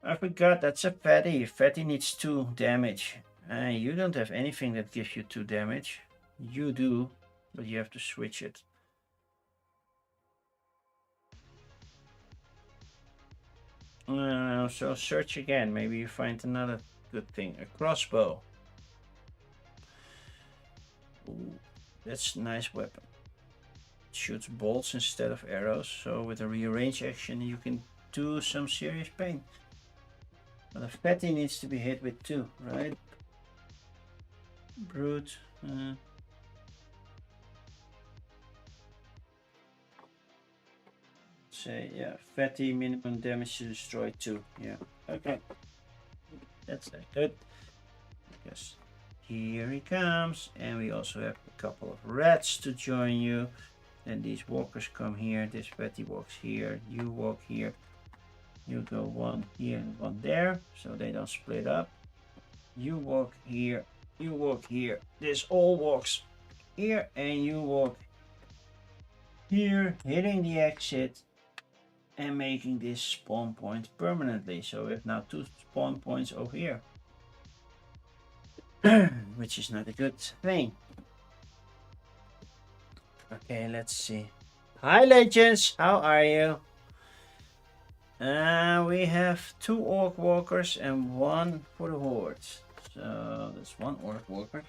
S1: I forgot that's a fatty. Fatty needs 2 damage. You don't have anything that gives you 2 damage. You do, but you have to switch it. So search again. Maybe you find another good thing. A crossbow. Ooh, that's a nice weapon. It shoots bolts instead of arrows. So with a rearrange action, you can do some serious pain. But a fatty needs to be hit with 2, right? Brute. Say, yeah, fatty minimum damage to destroy 2. Yeah, okay. That's good. Because here he comes. And we also have a couple of rats to join you. Then these walkers come here. This fatty walks here. You walk here. You go 1 here and 1 there. So they don't split up. You walk here. You walk here. This all walks here. And you walk here. Hitting the exit. And making this spawn point permanently. So we have now 2 spawn points over here. Which is not a good thing. Okay, let's see. Hi legends, how are you? We have 2 orc walkers and 1 for the hordes. So that's 1 orc walker.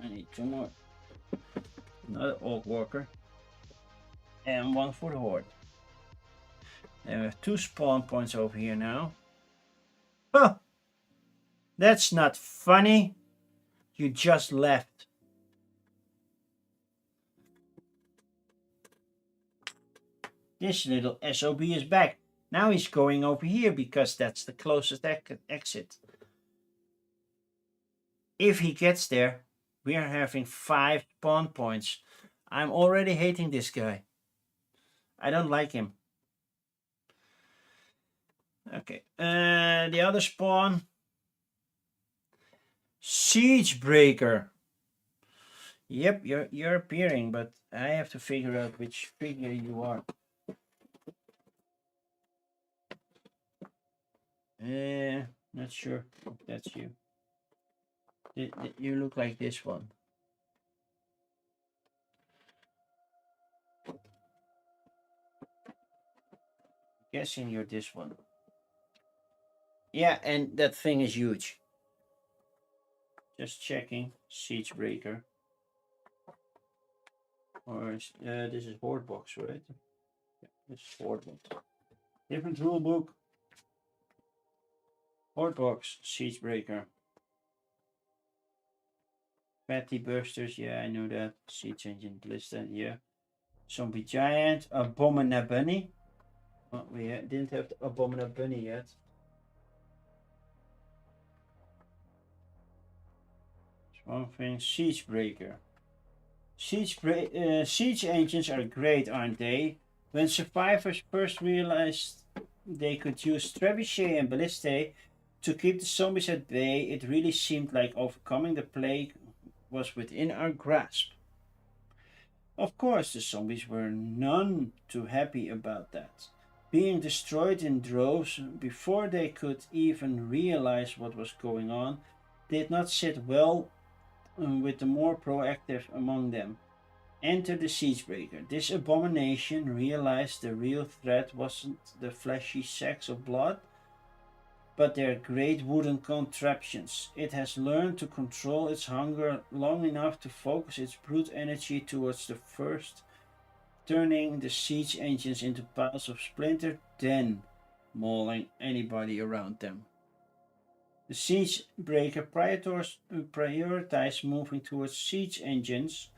S1: I need 2 more. Another orc walker. And 1 for the horde. And we have 2 spawn points over here now. Huh! That's not funny. You just left. This little SOB is back. Now he's going over here because that's the closest exit. If he gets there, we are having 5 spawn points. I'm already hating this guy. I don't like him. Okay, the other spawn. Siege Breaker. Yep, you're appearing, but I have to figure out which figure you are. Not sure if that's you. You look like this one. Guessing you're this one. Yeah, and that thing is huge. Just checking. Siege Breaker. Or this is Horde box, right? Yeah, this is Horde box. Different rule book. Horde box, Siege Breaker. Fatty Bursters, yeah, I know that. Siege Engine Blister, yeah. Zombie Giant, Abominable Bunny. Well, we didn't have the Abominable Bunny yet. One thing, Siege Breaker. Siege engines are great, aren't they? When survivors first realized they could use trebuchet and ballistae to keep the zombies at bay, it really seemed like overcoming the plague was within our grasp. Of course, the zombies were none too happy about that. Being destroyed in droves before they could even realize what was going on did not sit well with the more proactive among them. Enter the Siegebreaker. This abomination realized the real threat wasn't the fleshy sacks of blood, but their great wooden contraptions. It has learned to control its hunger long enough to focus its brute energy towards the first, turning the siege engines into piles of splinter, then mauling anybody around them. The siege breaker prioritized moving towards siege engines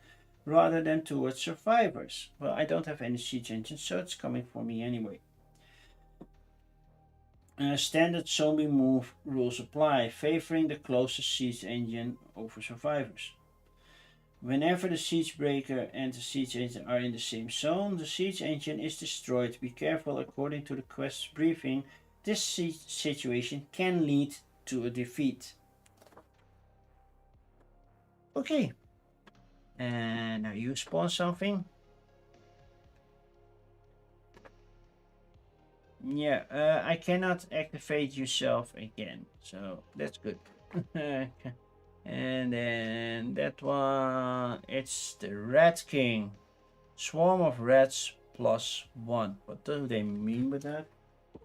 S1: rather than towards survivors. Well, I don't have any siege engines, so it's coming for me anyway. Standard zombie move rules apply, favoring the closest siege engine over survivors. Whenever the siege breaker and the siege engine are in the same zone, the siege engine is destroyed. Be careful, according to the quest's briefing, this situation can lead to a defeat. Okay. And now you spawn something. Yeah, I cannot activate yourself again, so that's good. And then that one, it's the Rat King. Swarm of rats +1. What do they mean by that?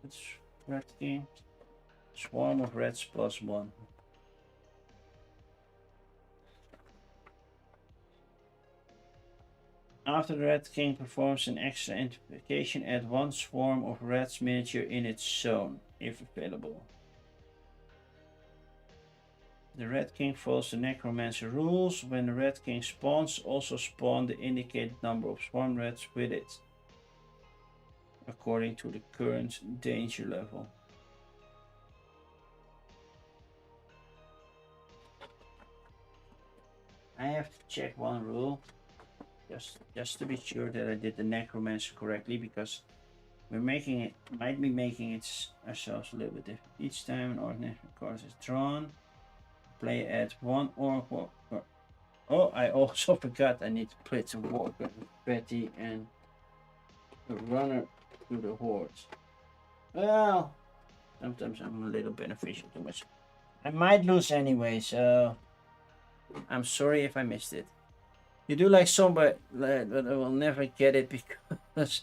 S1: It's Rat King. Swarm of rats +1. After the Rat King performs an extra identification, add one Swarm of Rats miniature in its zone, if available. The Rat King follows the Necromancer rules. When the Rat King spawns, also spawn the indicated number of Swarm Rats with it, according to the current danger level. I have to check one rule, just to be sure that I did the Necromancer correctly, because we're making it, might be making it ourselves a little bit different. Each time an ordinary card is drawn, play at one oracle. Oh, I also forgot I need to play some Walker, Betty, and a runner to the hordes. Well, sometimes I'm a little beneficial to myself. I might lose anyway, so I'm sorry if I missed it. You do like somebody, but I will never get it because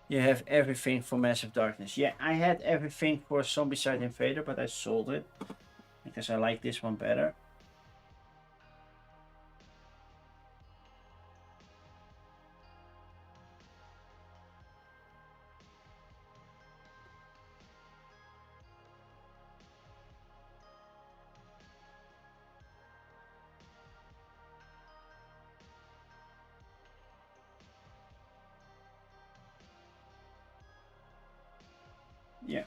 S1: you have everything for Massive Darkness. Yeah, I had everything for Zombicide Invader, but I sold it because I like this one better. Yeah,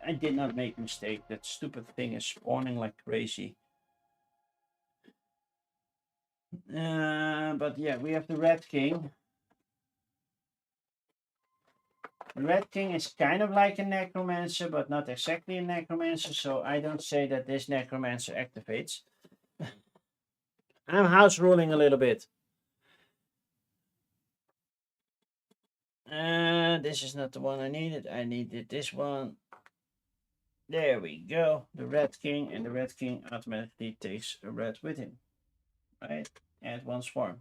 S1: I did not make a mistake. That stupid thing is spawning like crazy. But yeah, we have the Red King. The Red King is kind of like a Necromancer, but not exactly a Necromancer, so I don't say that this Necromancer activates. I'm house ruling a little bit. This is not the one I needed. I needed this one. There we go. The Red King, and the Red King automatically takes a red with him. Right? Add one swarm.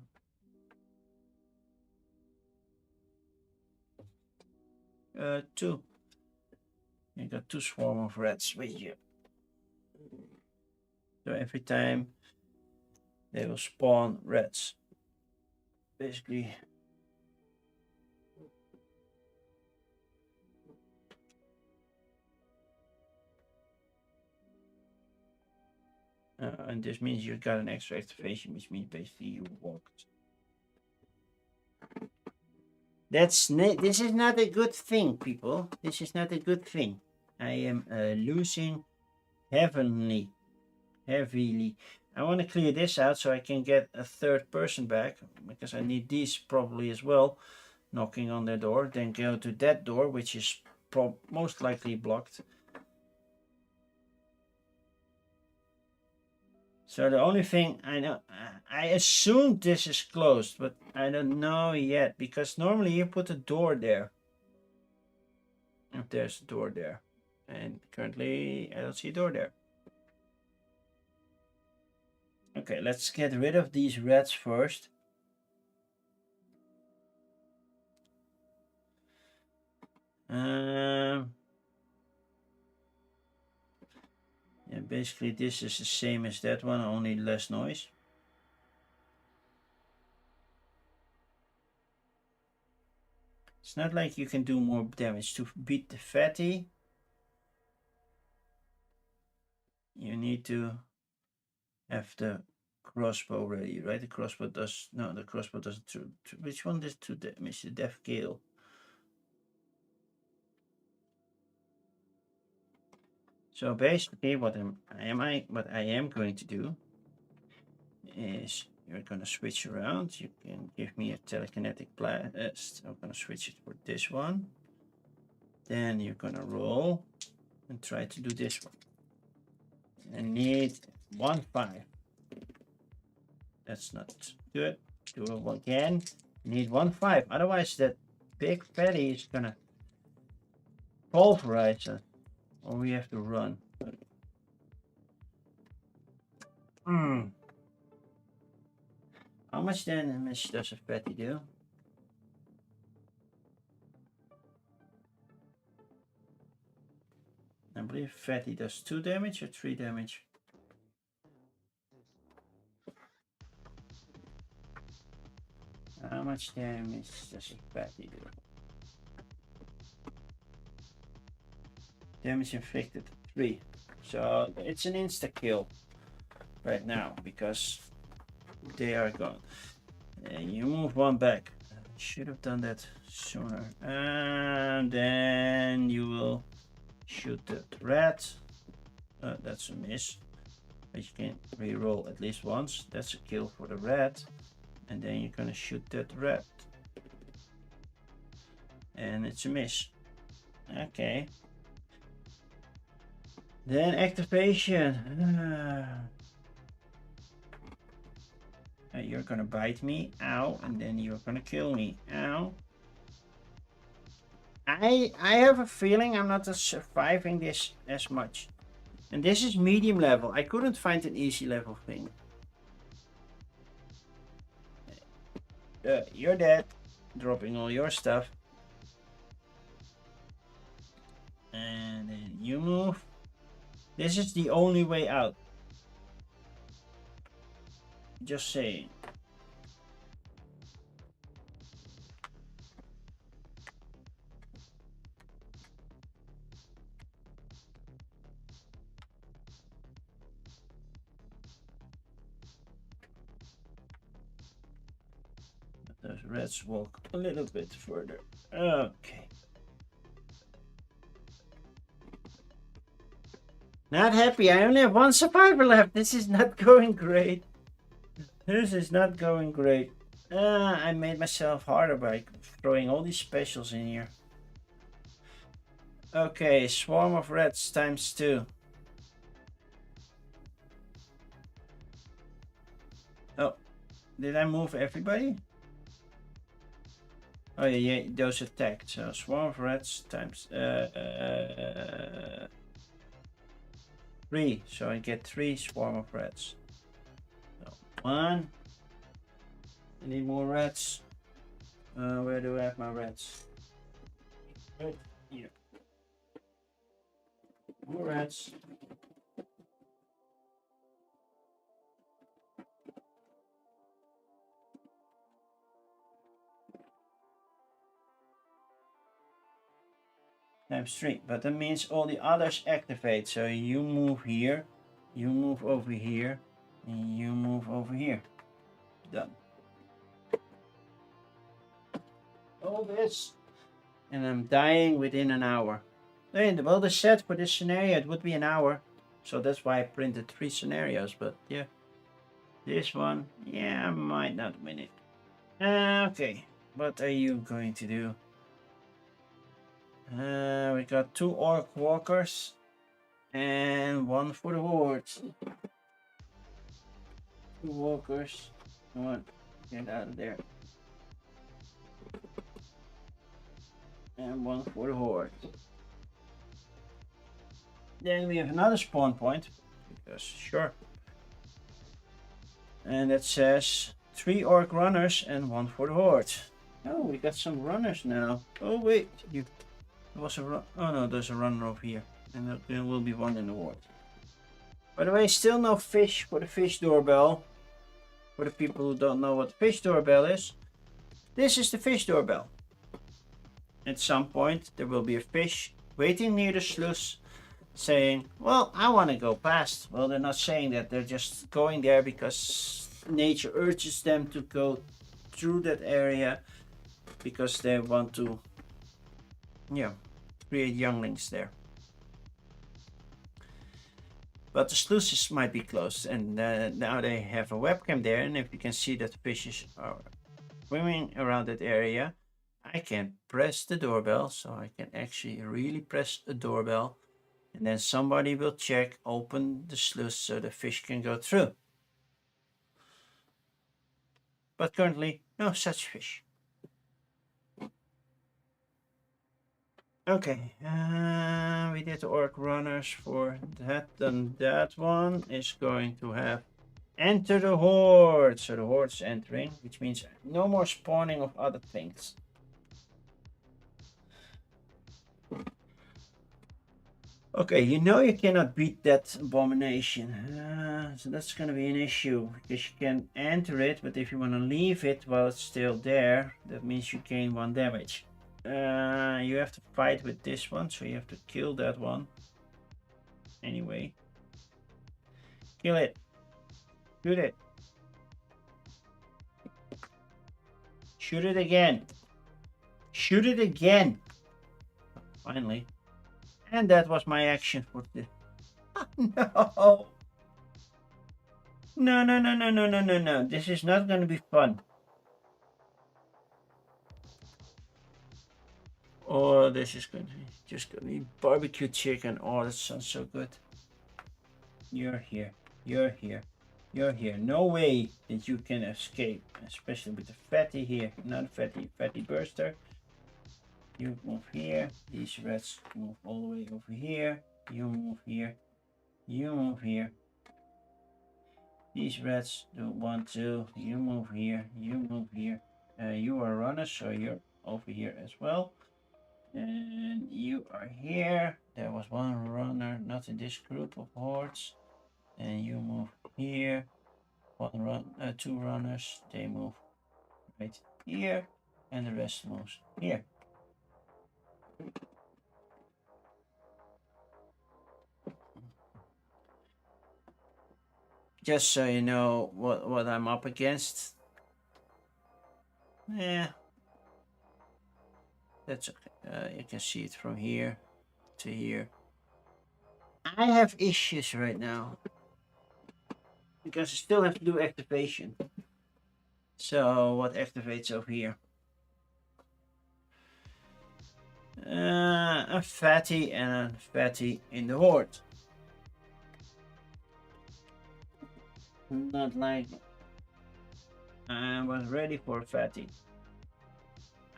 S1: Two. You got two swarm of reds with you. So every time they will spawn reds. Basically. And this means you got an extra activation, which means basically you walked. This is not a good thing, people. This is not a good thing. I am losing heavily. I want to clear this out so I can get a third person back, because I need these probably as well, knocking on their door. Then go to that door, which is most likely blocked. So the only thing I know, I assume this is closed, but I don't know yet, because normally you put a door there. If there's a door there. And currently I don't see a door there. Okay, let's get rid of these reds first. Yeah, basically this is the same as that one, only less noise. It's not like you can do more damage. To beat the fatty, you need to have the crossbow ready, right? The crossbow does, no, the crossbow doesn't do, which one does 2 damage? The death gale. So basically what I am going to do is you're gonna switch around. You can give me a telekinetic blast. I'm gonna switch it for this one. Then you're gonna roll and try to do this one. I need 1-5. That's not good. Do it again. Need 1-5. Otherwise that big fatty is gonna pulverize us. Or we have to run. How much damage does a fatty do? I believe fatty does 2 damage or 3 damage. How much damage does a fatty do? Damage inflicted 3. So it's an insta kill right now because they are gone. And you move one back. Should have done that sooner. And then you will shoot the rat. That's a miss. But you can re-roll at least once. That's a kill for the rat. And then you're gonna shoot that rat. And it's a miss. Okay. Then activation. You're gonna bite me. Ow. And then you're gonna kill me. Ow. I have a feeling I'm not surviving this as much. And this is medium level. I couldn't find an easy level thing. You're dead. Dropping all your stuff. And then you move. This is the only way out. Just saying. Those reds walk a little bit further. Okay. Not happy. I only have 1 survivor left. This is not going great. This is not going great. I made myself harder by throwing all these specials in here. Okay, swarm of reds times 2. Did I move everybody? Oh yeah, those attacked. So swarm of rats times 3. So I get 3 swarm of rats. So 1. I need more rats. Where do I have my rats? Right here. More rats. Times 3, but that means all the others activate. So you move here, you move over here, and you move over here. Done. All this, and I'm dying within an hour. And well, the set for this scenario it would be an hour, so that's why I printed 3 scenarios. But yeah, this one, yeah, I might not win it. Okay, what are you going to do? We got 2 orc walkers and 1 for the horde. 2 walkers. Come on, get out of there. And 1 for the horde. Then we have another spawn point, because sure. And it says 3 orc runners and 1 for the horde. Oh, we got some runners now. Oh wait, there was a run. Oh no, there's a runner over here, and there will be 1 in the horde. By the way, still no fish for the fish doorbell. For the people who don't know what the fish doorbell is, this is the fish doorbell. At some point, there will be a fish waiting near the sluice saying, well, I want to go past. Well, they're not saying that, they're just going there because nature urges them to go through that area because they want to, yeah, create younglings there. But the sluices might be closed, and now they have a webcam there, and if you can see that fishes are swimming around that area, I can press the doorbell, so I can actually really press a doorbell, and then somebody will check, open the sluice so the fish can go through. But currently, no such fish. Okay, we did the orc runners for that, and that one is going to have enter the horde. So the horde's entering, which means no more spawning of other things. Okay, you know you cannot beat that abomination, so that's going to be an issue, because you can enter it, but if you want to leave it while it's still there, that means you gain 1 damage. You have to fight with this one, so you have to kill that one. Anyway. Kill it. Shoot it. Shoot it again. Shoot it again. Finally. And that was my action for this. No. No, no, no, no, no, no, no, no. This is not going to be fun. Oh, this is going to be just going to be barbecue chicken. Oh, that sounds so good. You're here. You're here. You're here. No way that you can escape, especially with the fatty here. Not fatty burster. You move here. These rats move all the way over here. You move here. You move here. These rats do 1, 2. You move here. You move here. You are runners, so you're over here as well. And you are here. There was 1 runner, not in this group of hordes. And you move here. 2 runners. They move right here, and the rest moves here. Just so you know what I'm up against. Yeah, that's okay. You can see it from here to here. I have issues right now because I still have to do activation. So what activates over here? A fatty and a fatty in the horde. Not like I was ready for a fatty.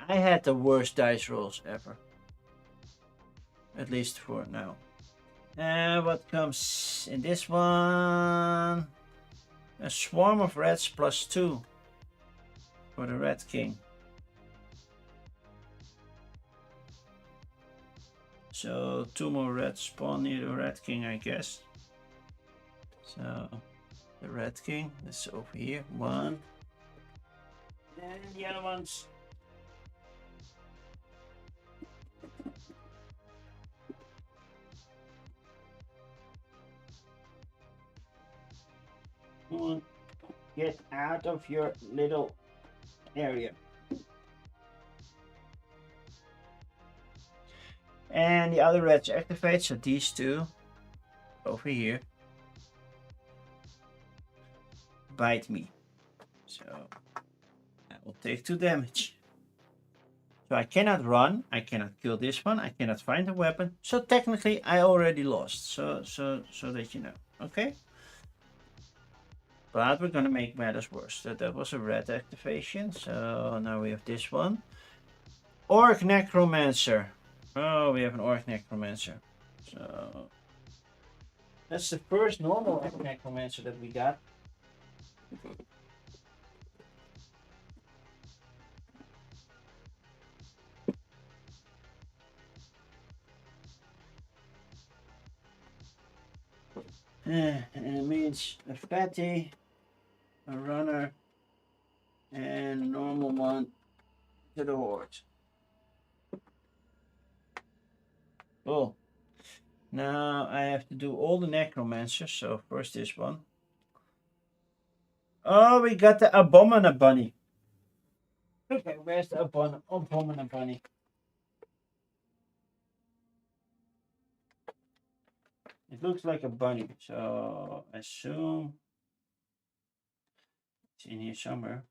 S1: I had the worst dice rolls ever. At least for now. And what comes in this one? A swarm of rats +2 for the Rat King. So 2 more rats spawn near the Rat King, I guess. So the Rat King, this over here, 1. And the other ones. Come on, get out of your little area. And the other rats activate, so these 2 over here bite me. So I will take 2 damage. So I cannot run, I cannot kill this one, I cannot find a weapon. So technically I already lost. So that you know. Okay? But we're gonna make matters worse. That was a red activation. So now we have this one. Orc Necromancer. Oh, we have an Orc Necromancer. So that's the first normal Orc Necromancer that we got. And it means a fatty, a runner, and a normal one to the Horde. Oh, now I have to do all the necromancers. So first this one. Oh, we got the Abomina Bunny. Okay, where's the Abomina Bunny? It looks like a bunny, so I assume it's in here somewhere.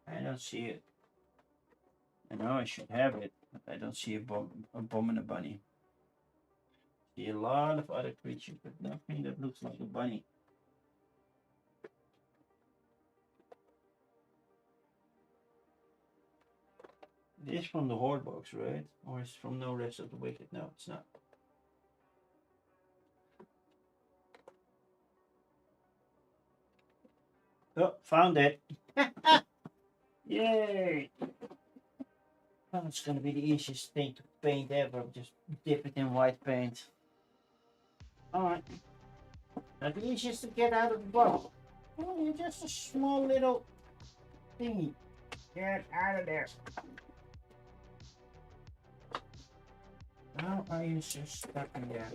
S1: I don't see it. I know I should have it, but I don't see a Abomina Bunny. See a lot of other creatures, but nothing that looks like a bunny. It is from the Horde box, right? Or it's from No Rest of the Wicked? No, it's not. Oh, found it. Yay! Oh, it's gonna be the easiest thing to paint ever. Just dip it in white paint. Alright. Not the easiest to get out of the box. Oh, you're just a small little thingy. Get out of there. How are you so stuck in there?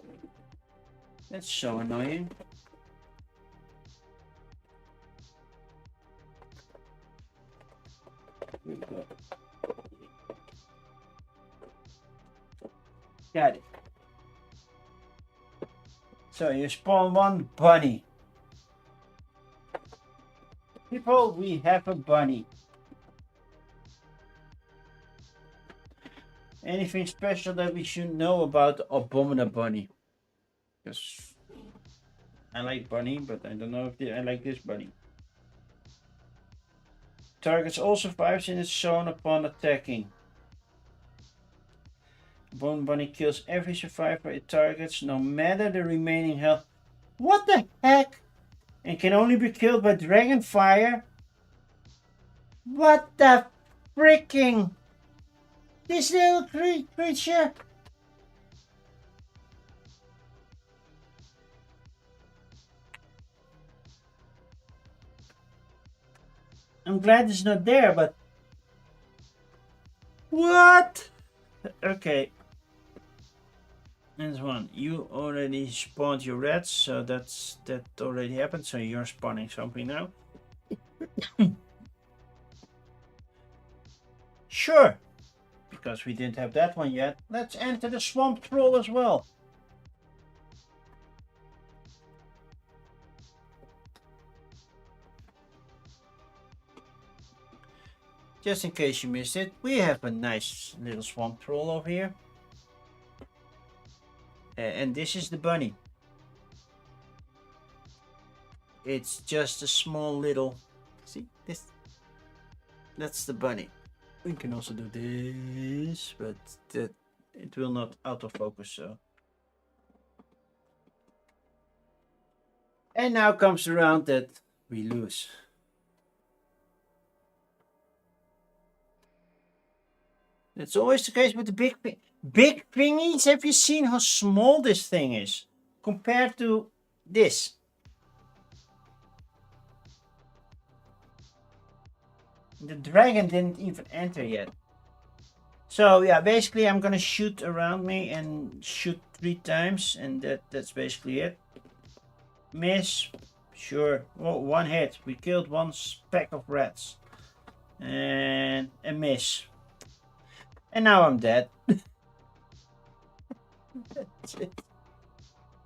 S1: That's so annoying. Here we go. Got it. So you spawn 1 bunny. People, we have a bunny. Anything special that we should know about the Abomina Bunny? Because I like bunny, but I don't know if I like this bunny. Targets all survives in its zone upon attacking. Bone Bunny kills every survivor it targets, no matter the remaining health. What the heck? And can only be killed by dragon fire? What the freaking? This little creature? I'm glad it's not there, but... What? Okay. This one. You already spawned your rats, so that already happened, so you're spawning something now. Sure. Because we didn't have that one yet. Let's enter the swamp troll as well. Just in case you missed it, we have a nice little swamp troll over here. And this is the bunny. it's just a small little. See this? That's the bunny. We can also do this, but that it will not autofocus. So. And now comes around that we lose. That's always the case with the big thingies. Have you seen how small this thing is compared to this? The dragon didn't even enter yet. So yeah, basically I'm gonna shoot around me and shoot 3 times, and that's basically it. Miss, sure. Oh, 1 hit. We killed 1 speck of rats, and a miss. And now I'm dead. That's it.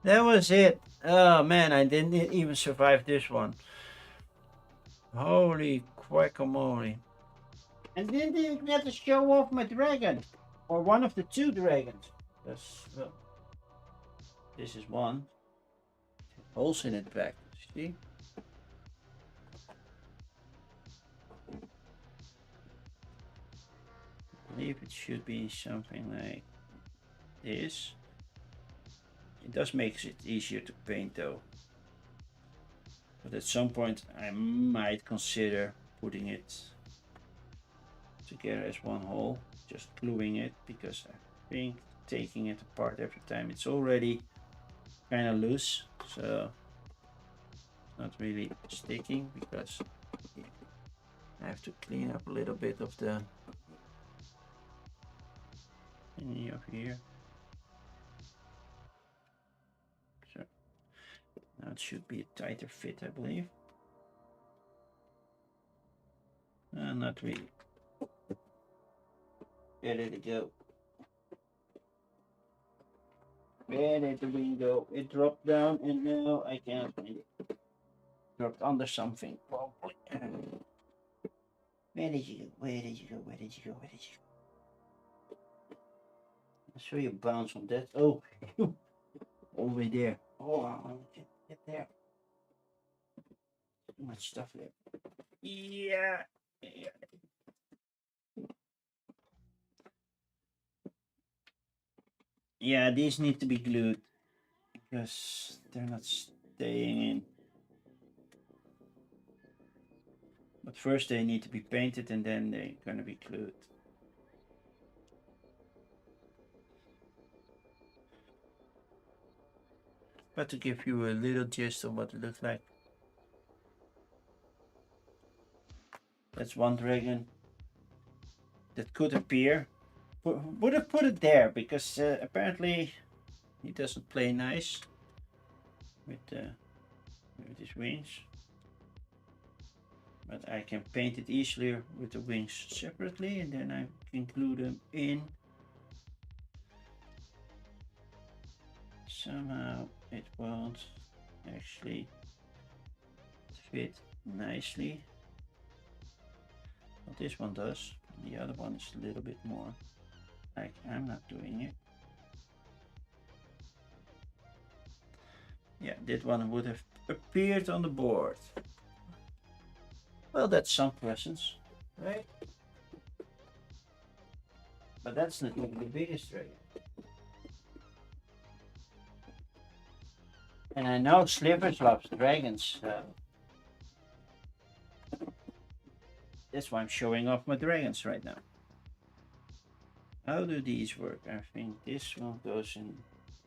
S1: That was it. Oh man, I didn't even survive this one. Holy guacamole. And then they had to show off my dragon. Or one of the 2 dragons. That's, well, this is one. Holes in it back, see? I believe it should be something like this. It does make it easier to paint though. But at some point I might consider putting it together as one whole, just gluing it, because I think taking it apart every time it's already kind of loose, so it's not really sticking, because I have to clean up a little bit of the thingy over here. So now it should be a tighter fit, I believe. Not really. Where did it go? Where did the wing go? It dropped down and now I can't find it. Dropped under something. Probably. Where did you go? Where did you go? Where did you go? Where did you go? I'll show you a bounce on that. Oh, all the way there. Oh, get there. Too much stuff there. Yeah. Yeah, these need to be glued because they're not staying in. But first they need to be painted and then they're gonna be glued. But to give you a little gist of what it looks like. That's one dragon that could appear. Would have put it there because apparently he doesn't play nice with his wings. But I can paint it easily with the wings separately, and then I can glue them in. Somehow it won't actually fit nicely. Well, this one does. The other one is a little bit more like I'm not doing it. Yeah, that one would have appeared on the board. Well, that's some presents, right? But that's not even the biggest dragon. And I know Slivers loves dragons. That's why I'm showing off my dragons right now. How do these work? I think this one goes in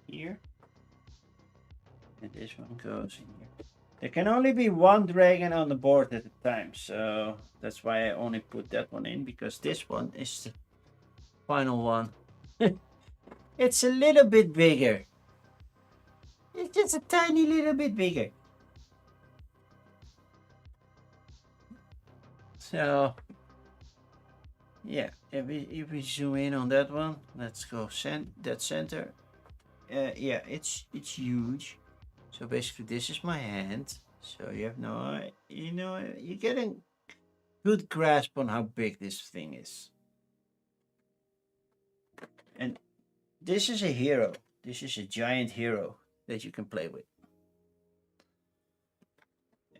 S1: here. And this one goes in here. There can only be 1 dragon on the board at a time. So that's why I only put that one in. Because this one is the final one. It's a little bit bigger. It's just a tiny little bit bigger. So yeah, if we zoom in on that one, let's go that center. Yeah, it's huge. So basically, this is my hand. So you have you're getting good grasp on how big this thing is. And this is a hero. This is a giant hero that you can play with.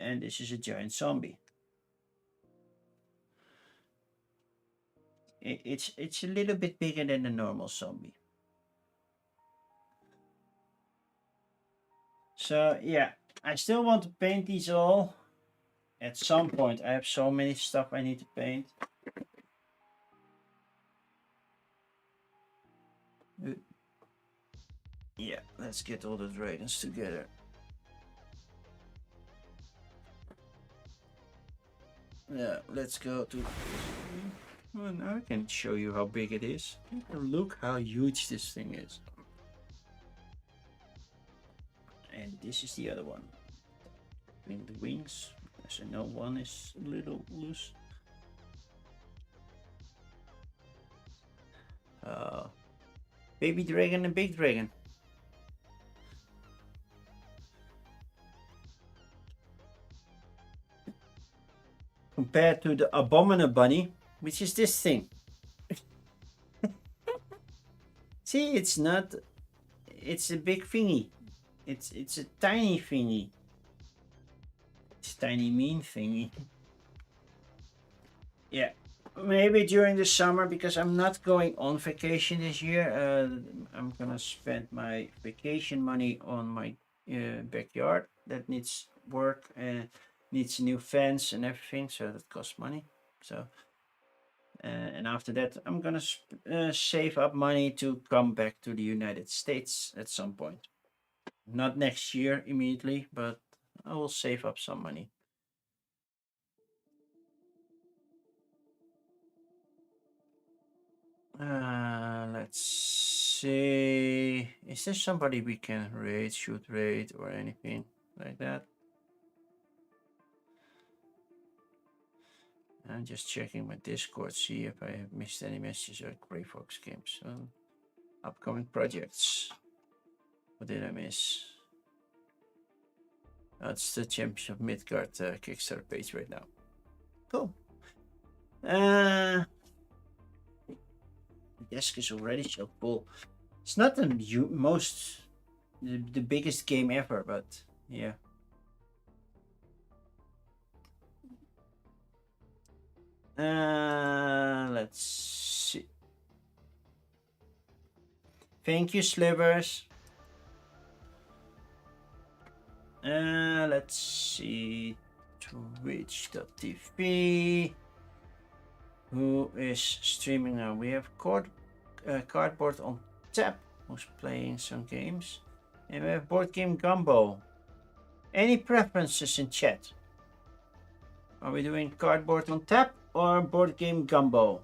S1: and this is a giant zombie. It's a little bit bigger than a normal zombie. So yeah, I still want to paint these all. At some point, I have so many stuff I need to paint. Yeah, let's get all the dragons together. Yeah, let's go to... Well, now I can show you how big it is. Look how huge this thing is. And this is the other one. In the wings, as I know one is a little loose. Baby dragon and big dragon. Compared to the abominable bunny, which is this thing. See, it's not. It's a big thingy. It's a tiny thingy. It's a tiny mean thingy. Yeah, maybe during the summer, because I'm not going on vacation this year. I'm gonna spend my vacation money on my backyard that needs work and needs a new fence and everything, so that costs money. So and after that, I'm gonna save up money to come back to the United States at some point. Not next year immediately, but I will save up some money. Let's see. Is there somebody we can raid, shoot raid, or anything like that? I'm just checking my Discord, see if I have missed any messages or Grey Fox games. Upcoming projects. What did I miss? That's the Championship Midgard Kickstarter page right now. Cool. The desk is already so full. It's not the biggest game ever, but yeah. Let's see. Thank you, Slivers. Let's see. Twitch.tv. Who is streaming now? We have Cardboard on Tap, who's playing some games. And we have Board Game Gumbo. Any preferences in chat? Are we doing Cardboard on Tap or Board Game Gumbo?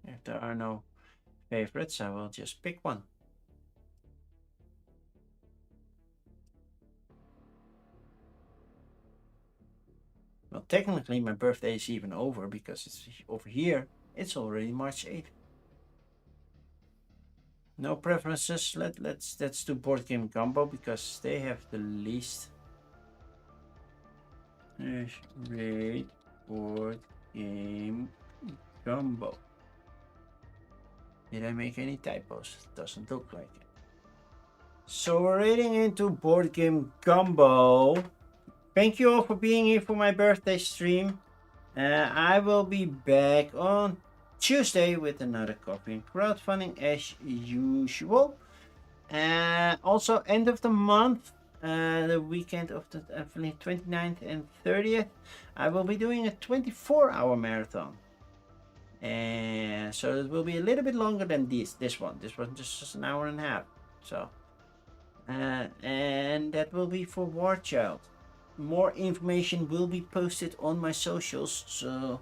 S1: If there are no favorites, I will just pick one. Well, technically my birthday is even over because it's over here. It's already March 8th. No preferences. Let's do Board Game Gumbo because they have the least. Raid Board Game Gumbo. Did I make any typos? Doesn't look like it. So we're raiding into Board Game Gumbo. Thank you all for being here for my birthday stream. I will be back on Tuesday with another coffee and crowdfunding as usual. Also, end of the month, the weekend of the 29th and 30th, I will be doing a 24-hour marathon. And so it will be a little bit longer than this one. This one just an hour and a half. So, and that will be for War Child. More information will be posted on my socials. So,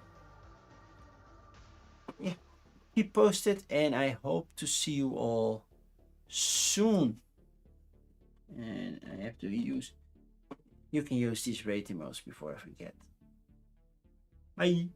S1: yeah, keep posted, and I hope to see you all soon. And I have to use. You can use these raid emotes before I forget. Bye.